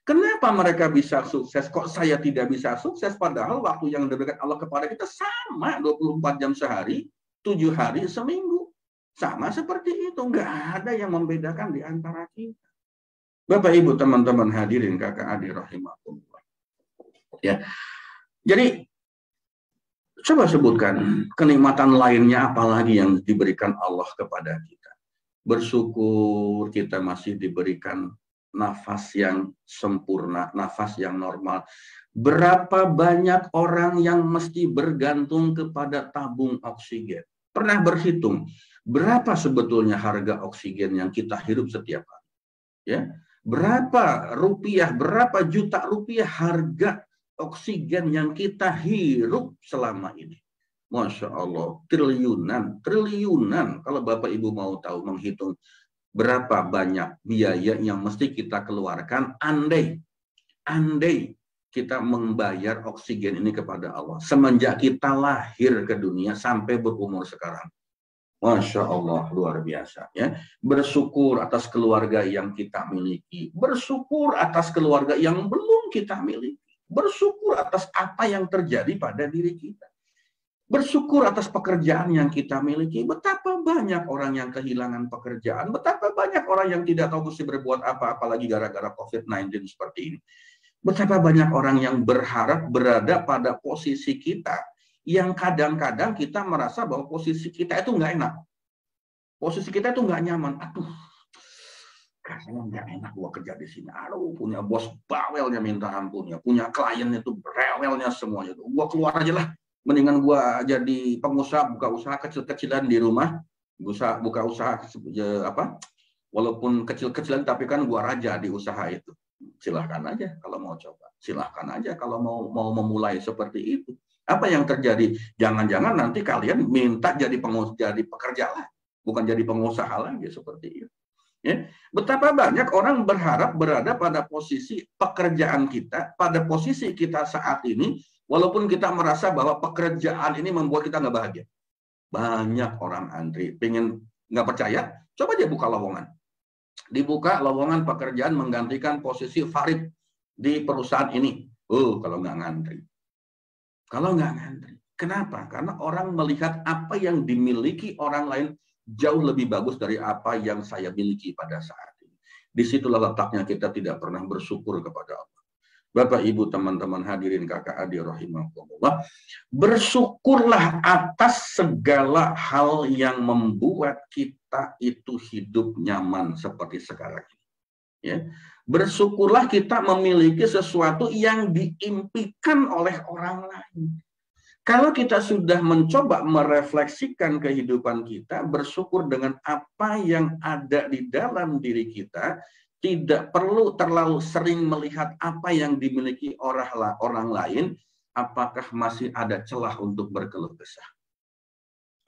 Kenapa mereka bisa sukses? Kok saya tidak bisa sukses? Padahal waktu yang diberikan Allah kepada kita sama. 24 jam sehari, 7 hari seminggu. Sama seperti itu, nggak ada yang membedakan di antara kita. Bapak, Ibu, teman-teman hadirin, kakak adik rahimahullah. Ya, jadi coba sebutkan kenikmatan lainnya apalagi yang diberikan Allah kepada kita. Bersyukur kita masih diberikan nafas yang sempurna, nafas yang normal. Berapa banyak orang yang mesti bergantung kepada tabung oksigen? Pernah berhitung berapa sebetulnya harga oksigen yang kita hirup setiap hari? Ya, berapa rupiah, berapa juta rupiah harga oksigen yang kita hirup selama ini? Masya Allah, triliunan. Kalau Bapak Ibu mau tahu menghitung berapa banyak biaya yang mesti kita keluarkan, andai kita membayar oksigen ini kepada Allah semenjak kita lahir ke dunia sampai berumur sekarang. Masya Allah, luar biasa. Ya. Bersyukur atas keluarga yang kita miliki. Bersyukur atas keluarga yang belum kita miliki. Bersyukur atas apa yang terjadi pada diri kita. Bersyukur atas pekerjaan yang kita miliki. Betapa banyak orang yang kehilangan pekerjaan. Betapa banyak orang yang tidak tahu mesti berbuat apa, apalagi gara-gara COVID-19 seperti ini. Betapa banyak orang yang berharap berada pada posisi kita, yang kadang-kadang kita merasa bahwa posisi kita itu nggak enak. Posisi kita itu nggak nyaman. Aduh, rasanya nggak enak gua kerja di sini. Aduh, punya bos bawelnya minta ampun ya. Punya klien itu rewelnya semuanya. Gua keluar aja lah. Mendingan gua jadi pengusaha, buka usaha kecil-kecilan di rumah. Buka usaha apa? Walaupun kecil-kecilan, tapi kan gua raja di usaha itu. Silahkan aja kalau mau coba. Silahkan aja kalau mau memulai seperti itu. Apa yang terjadi? Jangan-jangan nanti kalian minta jadi pekerja lah, bukan jadi pengusaha lagi seperti itu. Ya. Betapa banyak orang berharap berada pada posisi pekerjaan kita, pada posisi kita saat ini, walaupun kita merasa bahwa pekerjaan ini membuat kita nggak bahagia. Banyak orang antri, pengen nggak percaya, coba dia buka lowongan. Dibuka lowongan pekerjaan menggantikan posisi Farid di perusahaan ini. Kalau nggak ngantri. Kalau nggak ngantri. Kenapa? Karena orang melihat apa yang dimiliki orang lain jauh lebih bagus dari apa yang saya miliki pada saat ini. Disitulah letaknya kita tidak pernah bersyukur kepada Allah. Bapak, Ibu, teman-teman hadirin, kakak adik rahimahullah, bersyukurlah atas segala hal yang membuat kita itu hidup nyaman seperti sekarang ini. Ya. Bersyukurlah kita memiliki sesuatu yang diimpikan oleh orang lain. Kalau kita sudah mencoba merefleksikan kehidupan kita, bersyukur dengan apa yang ada di dalam diri kita, tidak perlu terlalu sering melihat apa yang dimiliki orang lain, apakah masih ada celah untuk berkeluh kesah?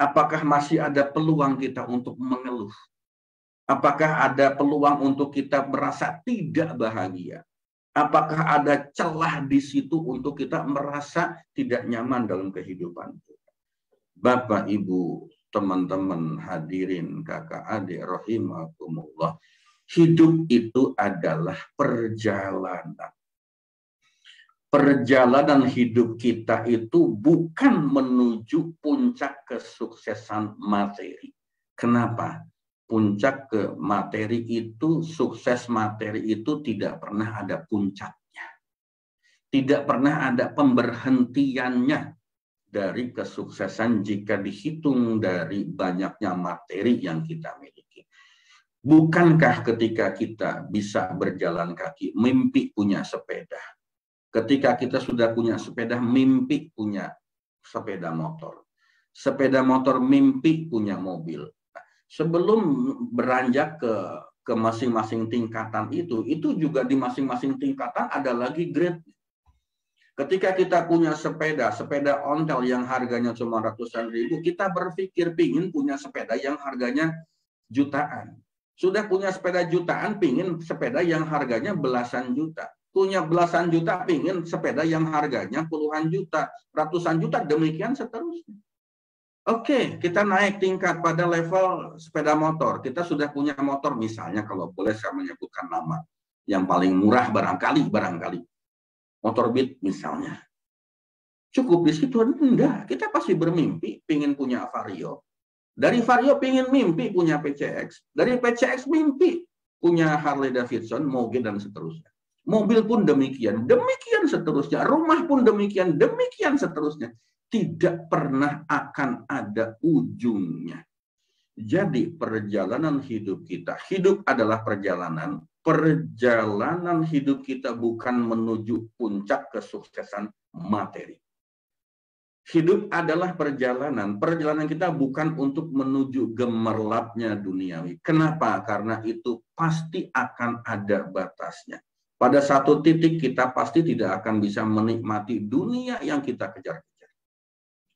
Apakah masih ada peluang kita untuk mengeluh? Apakah ada peluang untuk kita merasa tidak bahagia? Apakah ada celah di situ untuk kita merasa tidak nyaman dalam kehidupan kita? Bapak, Ibu, teman-teman hadirin, kakak adik rahimakumullah, hidup itu adalah perjalanan. perjalanan hidup kita itu bukan menuju puncak kesuksesan materi. Kenapa? Puncak ke materi itu, sukses materi itu tidak pernah ada puncaknya. Tidak pernah ada pemberhentiannya dari kesuksesan jika dihitung dari banyaknya materi yang kita miliki. Bukankah ketika kita bisa berjalan kaki, mimpi punya sepeda? Ketika kita sudah punya sepeda, mimpi punya sepeda motor. Sepeda motor, mimpi punya mobil. Nah, sebelum beranjak ke masing-masing tingkatan itu juga di masing-masing tingkatan ada lagi grade. Ketika kita punya sepeda ontel yang harganya cuma ratusan ribu, kita berpikir pingin punya sepeda yang harganya jutaan. Sudah punya sepeda jutaan, pingin sepeda yang harganya belasan juta. Punya belasan juta, pingin sepeda yang harganya puluhan juta, ratusan juta, demikian seterusnya. Oke, kita naik tingkat pada level sepeda motor. Kita sudah punya motor, misalnya kalau boleh saya menyebutkan nama yang paling murah barangkali. Motor Beat misalnya. Cukup di situ? Enggak, kita pasti bermimpi, pingin punya Vario. Dari Vario pingin mimpi punya PCX. Dari PCX mimpi punya Harley Davidson, Moge, dan seterusnya. Mobil pun demikian seterusnya. Rumah pun demikian seterusnya. Tidak pernah akan ada ujungnya. Jadi perjalanan hidup kita, hidup adalah perjalanan. Perjalanan hidup kita bukan menuju puncak kesuksesan materi. Hidup adalah perjalanan. Perjalanan kita bukan untuk menuju gemerlapnya duniawi. Kenapa? Karena itu pasti akan ada batasnya. Pada satu titik kita pasti tidak akan bisa menikmati dunia yang kita kejar-kejar.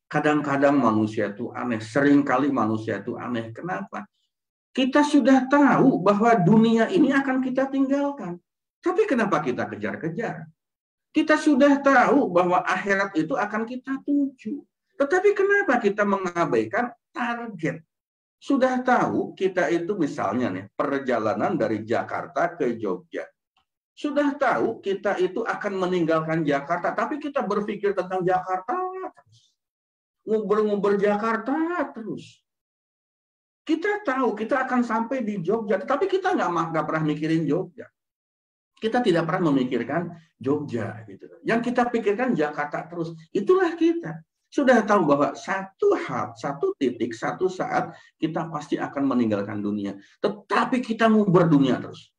Kadang-kadang manusia itu aneh, seringkali manusia itu aneh. Kenapa? Kita sudah tahu bahwa dunia ini akan kita tinggalkan. Tapi kenapa kita kejar-kejar? Kita sudah tahu bahwa akhirat itu akan kita tuju. Tetapi kenapa kita mengabaikan target? Sudah tahu kita itu misalnya nih, perjalanan dari Jakarta ke Jogja. Sudah tahu kita itu akan meninggalkan Jakarta, tapi kita berpikir tentang Jakarta terus. Nguber-nguber Jakarta terus. Kita tahu kita akan sampai di Jogja, tapi kita nggak pernah mikirin Jogja. Kita tidak pernah memikirkan Jogja, gitu. Yang kita pikirkan Jakarta terus. Itulah kita. Sudah tahu bahwa satu titik, satu saat kita pasti akan meninggalkan dunia. Tetapi kita nguber dunia terus.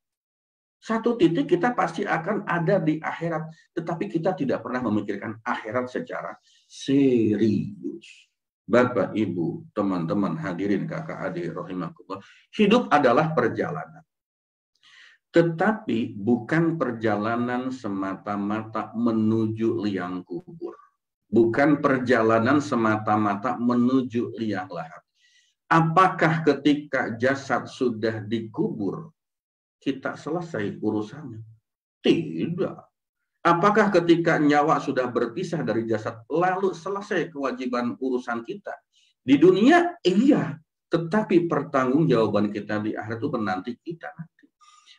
Satu titik kita pasti akan ada di akhirat, tetapi kita tidak pernah memikirkan akhirat secara serius. Bapak, Ibu, teman-teman, hadirin, kakak, adik, rahimakumullah. Hidup adalah perjalanan. Tetapi bukan perjalanan semata-mata menuju liang kubur. Bukan perjalanan semata-mata menuju liang lahat. Apakah ketika jasad sudah dikubur, kita selesai urusannya? Tidak. Apakah ketika nyawa sudah berpisah dari jasad, lalu selesai kewajiban urusan kita? Di dunia, iya. Tetapi pertanggungjawaban kita di akhirat itu menanti kita nanti.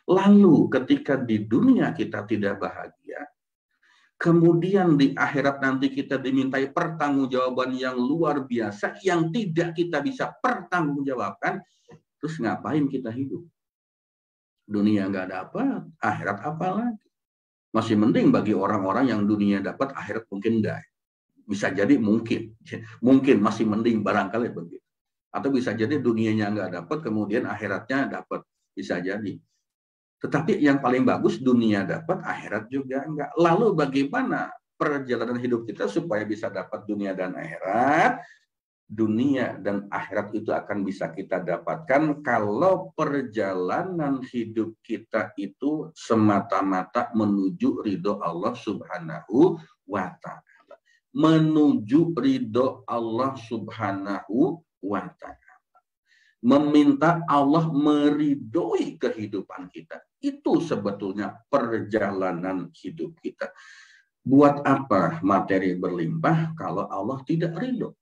Lalu ketika di dunia kita tidak bahagia, kemudian di akhirat nanti kita dimintai pertanggungjawaban yang luar biasa, yang tidak kita bisa pertanggungjawabkan, terus ngapain kita hidup? Dunia nggak dapat, akhirat apa lagi? Masih mending bagi orang-orang yang dunia dapat, akhirat mungkin enggak. Bisa jadi mungkin masih mending barangkali begitu. Atau bisa jadi dunianya nggak dapat, kemudian akhiratnya dapat, bisa jadi. Tetapi yang paling bagus dunia dapat, akhirat juga enggak. Lalu bagaimana perjalanan hidup kita supaya bisa dapat dunia dan akhirat? Dunia dan akhirat itu akan bisa kita dapatkan kalau perjalanan hidup kita itu semata-mata menuju ridho Allah Subhanahu wa Ta'ala. Menuju ridho Allah Subhanahu wa Ta'ala. Meminta Allah meridhoi kehidupan kita. Itu sebetulnya perjalanan hidup kita. Buat apa materi berlimpah kalau Allah tidak ridho?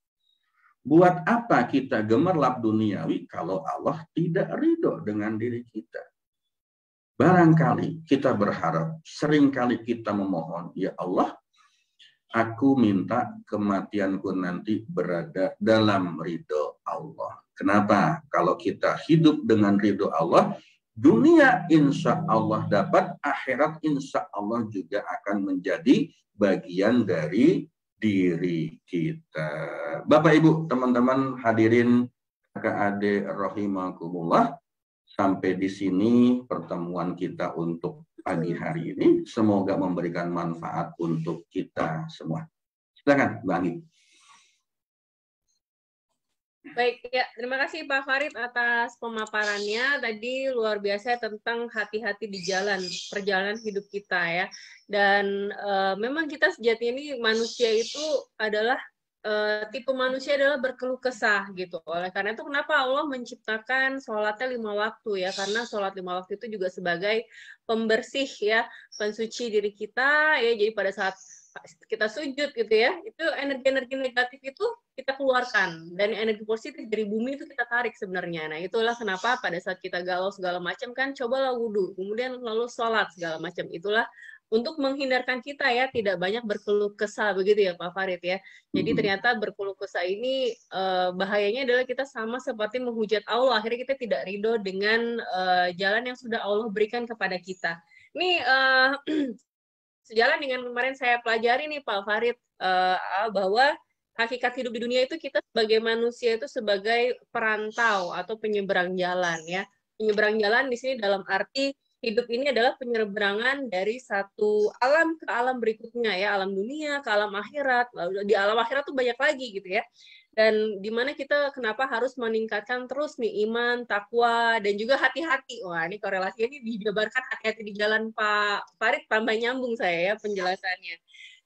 Buat apa kita gemerlap duniawi kalau Allah tidak ridho dengan diri kita? Barangkali kita berharap, seringkali kita memohon, ya Allah, Aku minta kematianku nanti berada dalam ridho Allah. Kenapa? Kalau kita hidup dengan ridho Allah, dunia insya Allah dapat, akhirat insya Allah juga akan menjadi bagian dari diri kita. Bapak Ibu, teman-teman hadirin kakak adik rahimakumullah, sampai di sini pertemuan kita untuk pagi hari ini. Semoga memberikan manfaat untuk kita semua. Silakan, Bang Agi. Baik, ya, terima kasih Pak Farid atas pemaparannya. Tadi luar biasa tentang hati-hati di jalan, perjalanan hidup kita ya. Dan memang kita sejatinya ini manusia itu adalah tipe manusia adalah berkeluh kesah gitu. Oleh karena itu kenapa Allah menciptakan sholatnya 5 waktu ya, karena sholat 5 waktu itu juga sebagai pembersih ya, pensuci diri kita ya. Jadi pada saat kita sujud gitu ya, itu energi-energi negatif itu kita keluarkan, dan energi positif dari bumi itu kita tarik sebenarnya. Nah itulah kenapa pada saat kita galau segala macam kan, cobalah wudhu, kemudian lalu sholat segala macam. Itulah untuk menghindarkan kita ya tidak banyak berkeluh kesah begitu ya Pak Farid ya. Jadi ternyata berkeluh kesah ini bahayanya adalah kita sama seperti menghujat Allah, akhirnya kita tidak ridho dengan jalan yang sudah Allah berikan kepada kita. Ini sejalan dengan kemarin saya pelajari nih Pak Farid, bahwa hakikat hidup di dunia itu kita sebagai manusia itu sebagai perantau atau penyeberang jalan ya. Penyeberang jalan di sini dalam arti hidup ini adalah penyeberangan dari satu alam ke alam berikutnya ya, alam dunia ke alam akhirat. Lalu di alam akhirat tuh banyak lagi gitu ya. Dan dimana kita kenapa harus meningkatkan terus nih iman, takwa, dan juga hati-hati. Wah ini korelasinya ini dijabarkan hati-hati di jalan Pak Farid, tambah nyambung saya ya penjelasannya.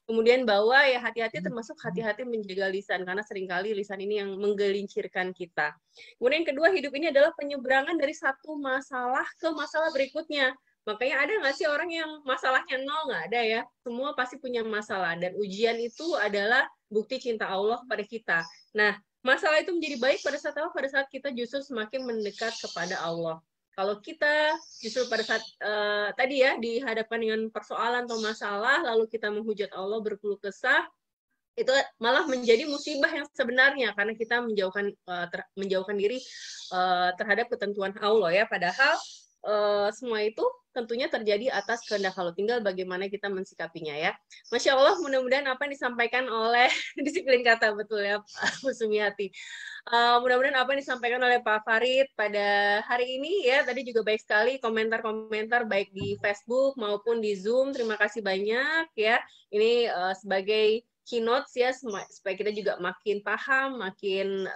Kemudian bahwa ya hati-hati termasuk hati-hati menjaga lisan, karena seringkali lisan ini yang menggelincirkan kita. Kemudian kedua, hidup ini adalah penyeberangan dari satu masalah ke masalah berikutnya. Makanya ada nggak sih orang yang masalahnya nol? Nggak ada ya. Semua pasti punya masalah. Dan ujian itu adalah bukti cinta Allah kepada kita. Nah, masalah itu menjadi baik pada saat apa? Pada saat kita justru semakin mendekat kepada Allah. Kalau kita justru pada saat tadi ya dihadapkan dengan persoalan atau masalah, lalu kita menghujat Allah, berkeluh kesah, itu malah menjadi musibah yang sebenarnya karena kita menjauhkan diri terhadap ketentuan Allah ya. Padahal semua itu tentunya terjadi atas kehendak Allah, tinggal bagaimana kita mensikapinya ya. Masya Allah, mudah-mudahan apa yang disampaikan oleh disiplin kata betul ya Pak Sumiati. Mudah-mudahan apa yang disampaikan oleh Pak Farid pada hari ini ya, tadi juga baik sekali komentar-komentar baik di Facebook maupun di Zoom. Terima kasih banyak ya. Ini sebagai keynote ya, supaya kita juga makin paham, makin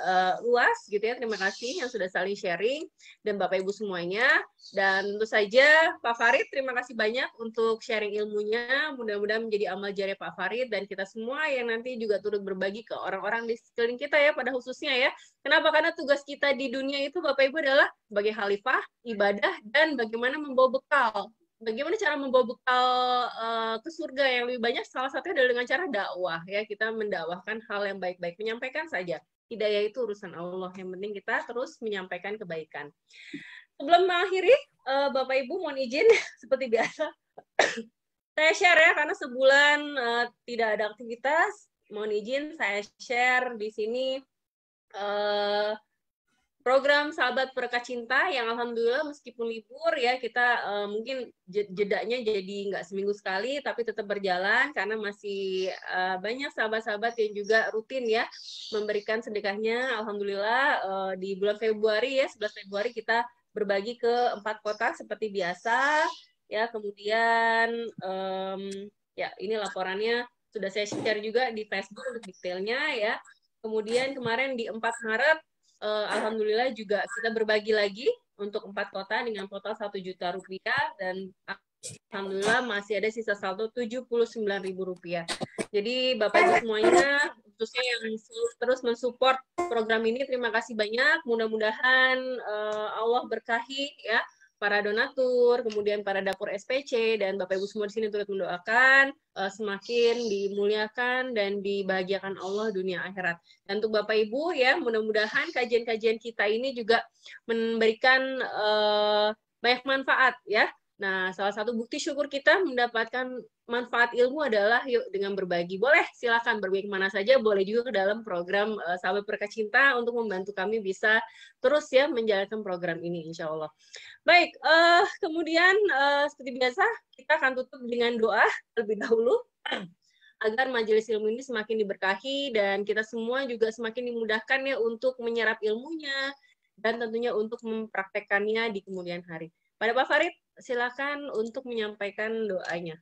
luas gitu ya. Terima kasih yang sudah saling sharing, dan Bapak Ibu semuanya. Dan tentu saja Pak Farid, terima kasih banyak untuk sharing ilmunya. Mudah-mudahan menjadi amal jariah Pak Farid dan kita semua yang nanti juga turut berbagi ke orang-orang di sekeliling kita ya, pada khususnya ya. Kenapa? Karena tugas kita di dunia itu Bapak Ibu adalah sebagai khalifah, ibadah, dan bagaimana membawa bekal. Bagaimana cara membawa bekal ke surga yang lebih banyak? Salah satunya adalah dengan cara dakwah ya, kita mendakwahkan hal yang baik-baik, menyampaikan saja. Hidayah itu urusan Allah, yang penting kita terus menyampaikan kebaikan. Sebelum mengakhiri, Bapak Ibu mohon izin seperti biasa saya share ya, karena sebulan tidak ada aktivitas. Mohon izin saya share di sini program Sahabat Perekat Cinta yang alhamdulillah meskipun libur ya, kita mungkin jedanya jadi nggak seminggu sekali, tapi tetap berjalan karena masih banyak sahabat-sahabat yang juga rutin ya memberikan sedekahnya. Alhamdulillah di bulan Februari ya, 11 Februari kita berbagi ke 4 kota seperti biasa ya. Kemudian ya ini laporannya sudah saya share juga di Facebook untuk detailnya ya. Kemudian kemarin di 4 Maret alhamdulillah juga kita berbagi lagi untuk 4 kota dengan total 1 juta rupiah, dan alhamdulillah masih ada sisa saldo Rp79.000. Jadi Bapak Ibu semuanya, khususnya yang terus mensupport program ini, terima kasih banyak. Mudah-mudahan Allah berkahi ya para donatur, kemudian para dapur SPC, dan Bapak Ibu semua di sini turut mendoakan semakin dimuliakan dan dibahagiakan Allah dunia akhirat. Dan untuk Bapak Ibu ya, mudah-mudahan kajian-kajian kita ini juga memberikan banyak manfaat ya. Nah, salah satu bukti syukur kita mendapatkan manfaat ilmu adalah yuk dengan berbagi. Boleh silakan berbagi kemana saja, boleh juga ke dalam program Sahabat Berkah Cinta untuk membantu kami bisa terus ya menjalankan program ini insya Allah. Baik, kemudian seperti biasa kita akan tutup dengan doa terlebih dahulu agar majelis ilmu ini semakin diberkahi dan kita semua juga semakin dimudahkan ya untuk menyerap ilmunya dan tentunya untuk mempraktekkannya di kemudian hari. Pada Pak Farid, silakan untuk menyampaikan doanya.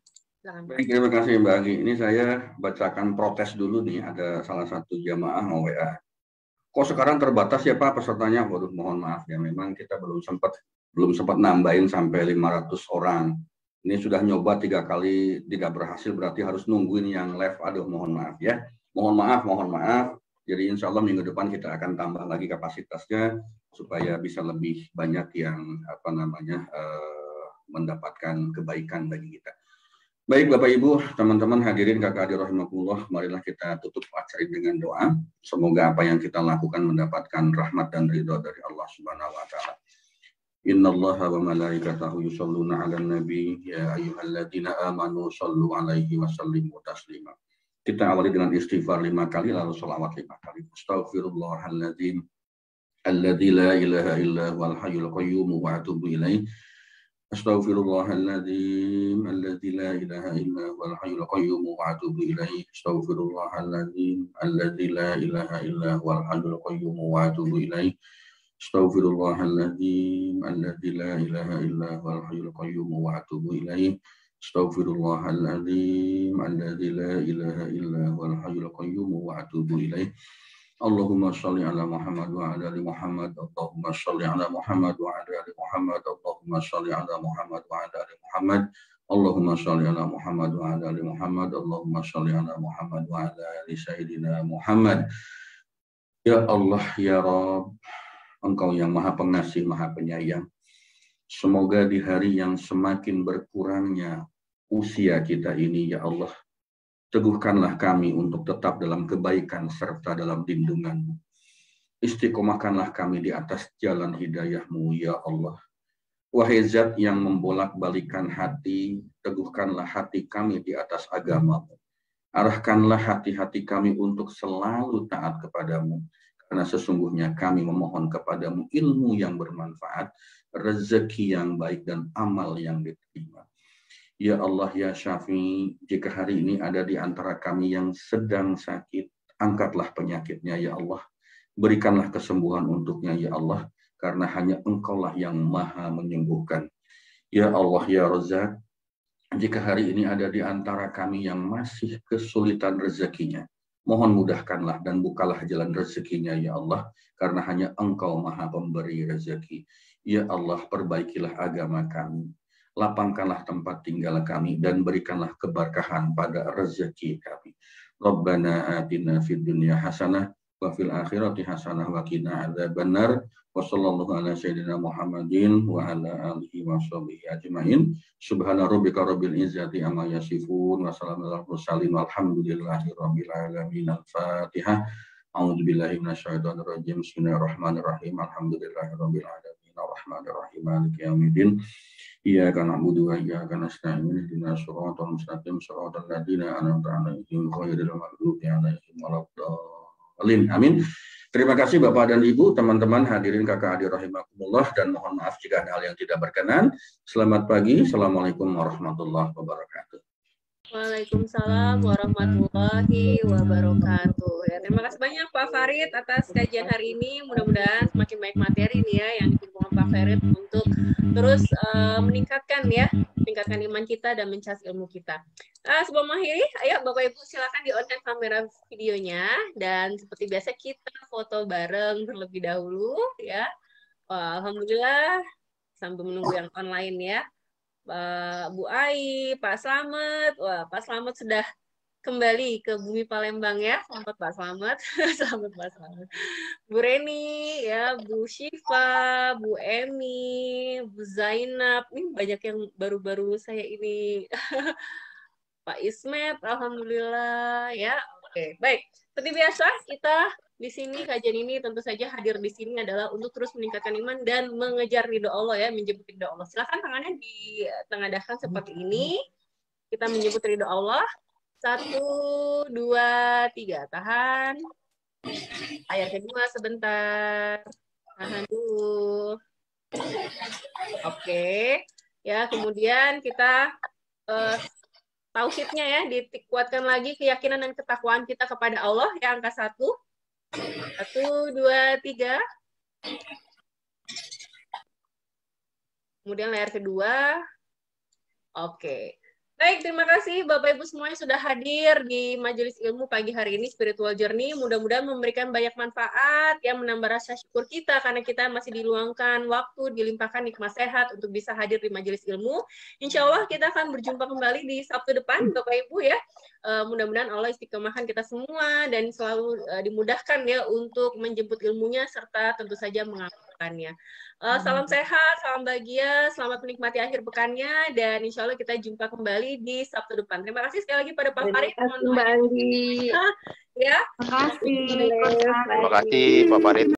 Baik, terima kasih Mbak Agi. Ini saya bacakan protes dulu nih, ada salah satu jamaah WA. Kok sekarang terbatas ya Pak pesertanya? Waduh, mohon maaf ya, memang kita belum sempat nambahin sampai 500 orang. Ini sudah nyoba 3 kali tidak berhasil, berarti harus nungguin yang live. Aduh, mohon maaf ya. Mohon maaf. Jadi insya Allah minggu depan kita akan tambah lagi kapasitasnya supaya bisa lebih banyak yang mendapatkan kebaikan bagi kita. Baik Bapak Ibu, teman-teman hadirin kakak adik rahimakumullah, marilah kita tutup acara dengan doa. Semoga apa yang kita lakukan mendapatkan rahmat dan ridha dari Allah Subhanahu wa taala. Innallaha wa malaikatahu yusholluna 'alan nabi ya ayyuhalladzina amanu shallu 'alaihi wa sallimu taslima. Kita awali dengan istighfar 5 kali lalu shalawat 5 kali. Astaghfirullahaladzim alladzi la ilaha illa huwal hayyul qayyum wa atubu ilaih. Astaghfirullahaladzim alladzi la ilaha illa huwal hayyul qayyum wa atubu ilaih. Astaghfirullahaladzim alladzi la ilaha illa huwal hayyul qayyum wa atubu ilaih. Astaghfirullahaladzim alladzi la ilaha illa huwal hayyul qayyum wa atubu ilaih. Astaghfirullahaladzim alladzi la ilaha illa huwal hayyul qayyum wa atubu ilaih. Allahumma shalli ala Muhammad wa ala ali Muhammad. Allahumma shalli ala Muhammad wa ala ali Muhammad. Allahumma shalli ala Muhammad wa ala ali Muhammad. Allahumma shalli ala Muhammad wa ala ali Muhammad. Allahumma shalli ala Muhammad wa ala ali Sayyidina Muhammad. Ya Allah, ya Rabb, Engkau yang Maha Pengasih, Maha Penyayang. Semoga di hari yang semakin berkurangnya usia kita ini, ya Allah, teguhkanlah kami untuk tetap dalam kebaikan serta dalam lindungan-Mu. Istiqomahkanlah kami di atas jalan hidayah-Mu, ya Allah. Wahai Zat yang membolak-balikan hati, teguhkanlah hati kami di atas agama-Mu. Arahkanlah hati-hati kami untuk selalu taat kepadamu. Karena sesungguhnya kami memohon kepadamu ilmu yang bermanfaat, rezeki yang baik, dan amal yang diterima. Ya Allah, ya Syafi, jika hari ini ada di antara kami yang sedang sakit, angkatlah penyakitnya, ya Allah. Berikanlah kesembuhan untuknya, ya Allah, karena hanya Engkaulah yang Maha menyembuhkan. Ya Allah, ya Razzaq, jika hari ini ada di antara kami yang masih kesulitan rezekinya, mohon mudahkanlah dan bukalah jalan rezekinya, ya Allah, karena hanya Engkau Maha Pemberi rezeki. Ya Allah, perbaikilah agama kami. Lapangkanlah tempat tinggal kami dan berikanlah keberkahan pada rezeki kami. Rabbana atina fid dunya hasanah wa fil akhirati hasanah wa qina adzabannar. Wa sallallahu ala sayyidina Muhammadin wa ala alihi wa sahbihi ajmain. Subhana rabbika rabbil izzati amma yasifun wa salamun alal mursalin walhamdulillahi rabbil alamin. Al-Fatihah. A'udzu billahi minasyaitonir rajim. Bismillahirrahmanirrahim. Alhamdulillahi rabbil alamin. Arrahmanir rahim. Maliki yaumiddin. Iyyaka na'budu wa iyyaka nasta'in. Ihdinas siratal mustaqim, siratal ladzina an'amta 'alaihim ghairil maghdubi 'alaihim waladdallin. Amin. Terima kasih Bapak dan Ibu, teman-teman hadirin kakak adik rahimakumullah, dan mohon maaf jika ada hal yang tidak berkenan. Selamat pagi. Assalamualaikum warahmatullahi wabarakatuh. Waalaikumsalam warahmatullahi wabarakatuh. Ya, terima kasih banyak Pak Farid atas kajian hari ini. Mudah-mudahan semakin banyak materi nih ya yang dikumpulkan Pak Farid untuk terus meningkatkan iman kita dan mencas ilmu kita. Sebelum mengakhiri, ayo Bapak Ibu silakan di-on-kan kamera videonya, dan seperti biasa kita foto bareng terlebih dahulu ya. Alhamdulillah, sambil menunggu yang online ya. Bu Ai, Pak Slamet. Wah, Pak Slamet sudah kembali ke bumi Palembang ya. Selamat Pak Slamet. Selamat Pak Slamet. Bu Reni, ya, Bu Syifa, Bu Emi, Bu Zainab. Ini banyak yang baru-baru saya ini. Pak Ismet, alhamdulillah ya. Oke, baik. Seperti biasa kita di sini kajian ini tentu saja hadir di sini adalah untuk terus meningkatkan iman dan mengejar ridho Allah ya, menjemput ridho Allah. Silakan tangannya ditengadahkan seperti ini. kita menyebut ridho Allah. 1, 2, 3. Tahan. Ayat kedua sebentar. Tahan dulu. Oke. Ya, kemudian kita tauhidnya ya, dikuatkan lagi keyakinan dan ketakwaan kita kepada Allah. Ya, angka 1. 1, 2, 3. Kemudian layar kedua. Oke. Baik, terima kasih Bapak Ibu semuanya sudah hadir di Majelis Ilmu pagi hari ini Spiritual Journey. Mudah-mudahan memberikan banyak manfaat yang menambah rasa syukur kita karena kita masih diluangkan waktu, dilimpahkan nikmat sehat untuk bisa hadir di Majelis Ilmu. Insya Allah kita akan berjumpa kembali di Sabtu depan Bapak Ibu ya. Mudah-mudahan Allah istiqomahkan kita semua dan selalu dimudahkan ya untuk menjemput ilmunya serta tentu saja mengamalkannya. Salam sehat, salam bahagia, selamat menikmati akhir pekannya, dan insya Allah kita jumpa kembali di Sabtu depan. Terima kasih sekali lagi pada Pak Farid. Terima kasih Mbak Andi. Ya. Terima kasih. Terima kasih Pak Farid.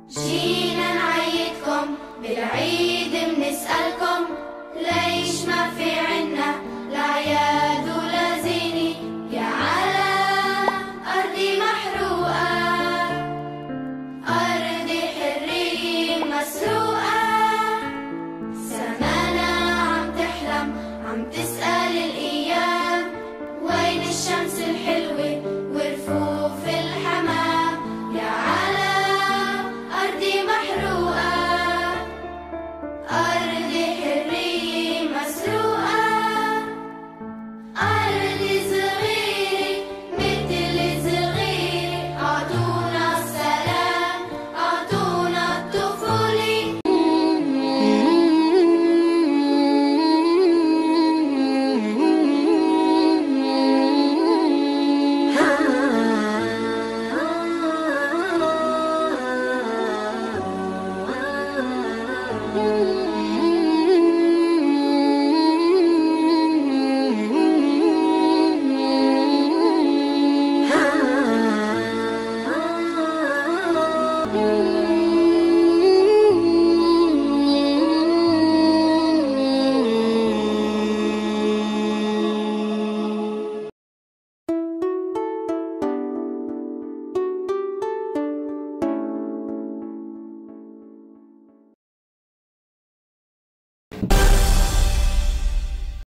جينا نعيدكم بالعيد بنسألكم ليش ما في عنا الأعياد ولا زينة يا على أرضي محروقة أرضي حرية مسروقة سمانا عم تحلم عم تسأل الأيام وين الشمس الحلوة ورفوف الحمام يا على أرضي محروقة أرضي حرية مسروقة أرضي صغيرة مثل صغيرة أعطونا السلام أعطونا الطفولة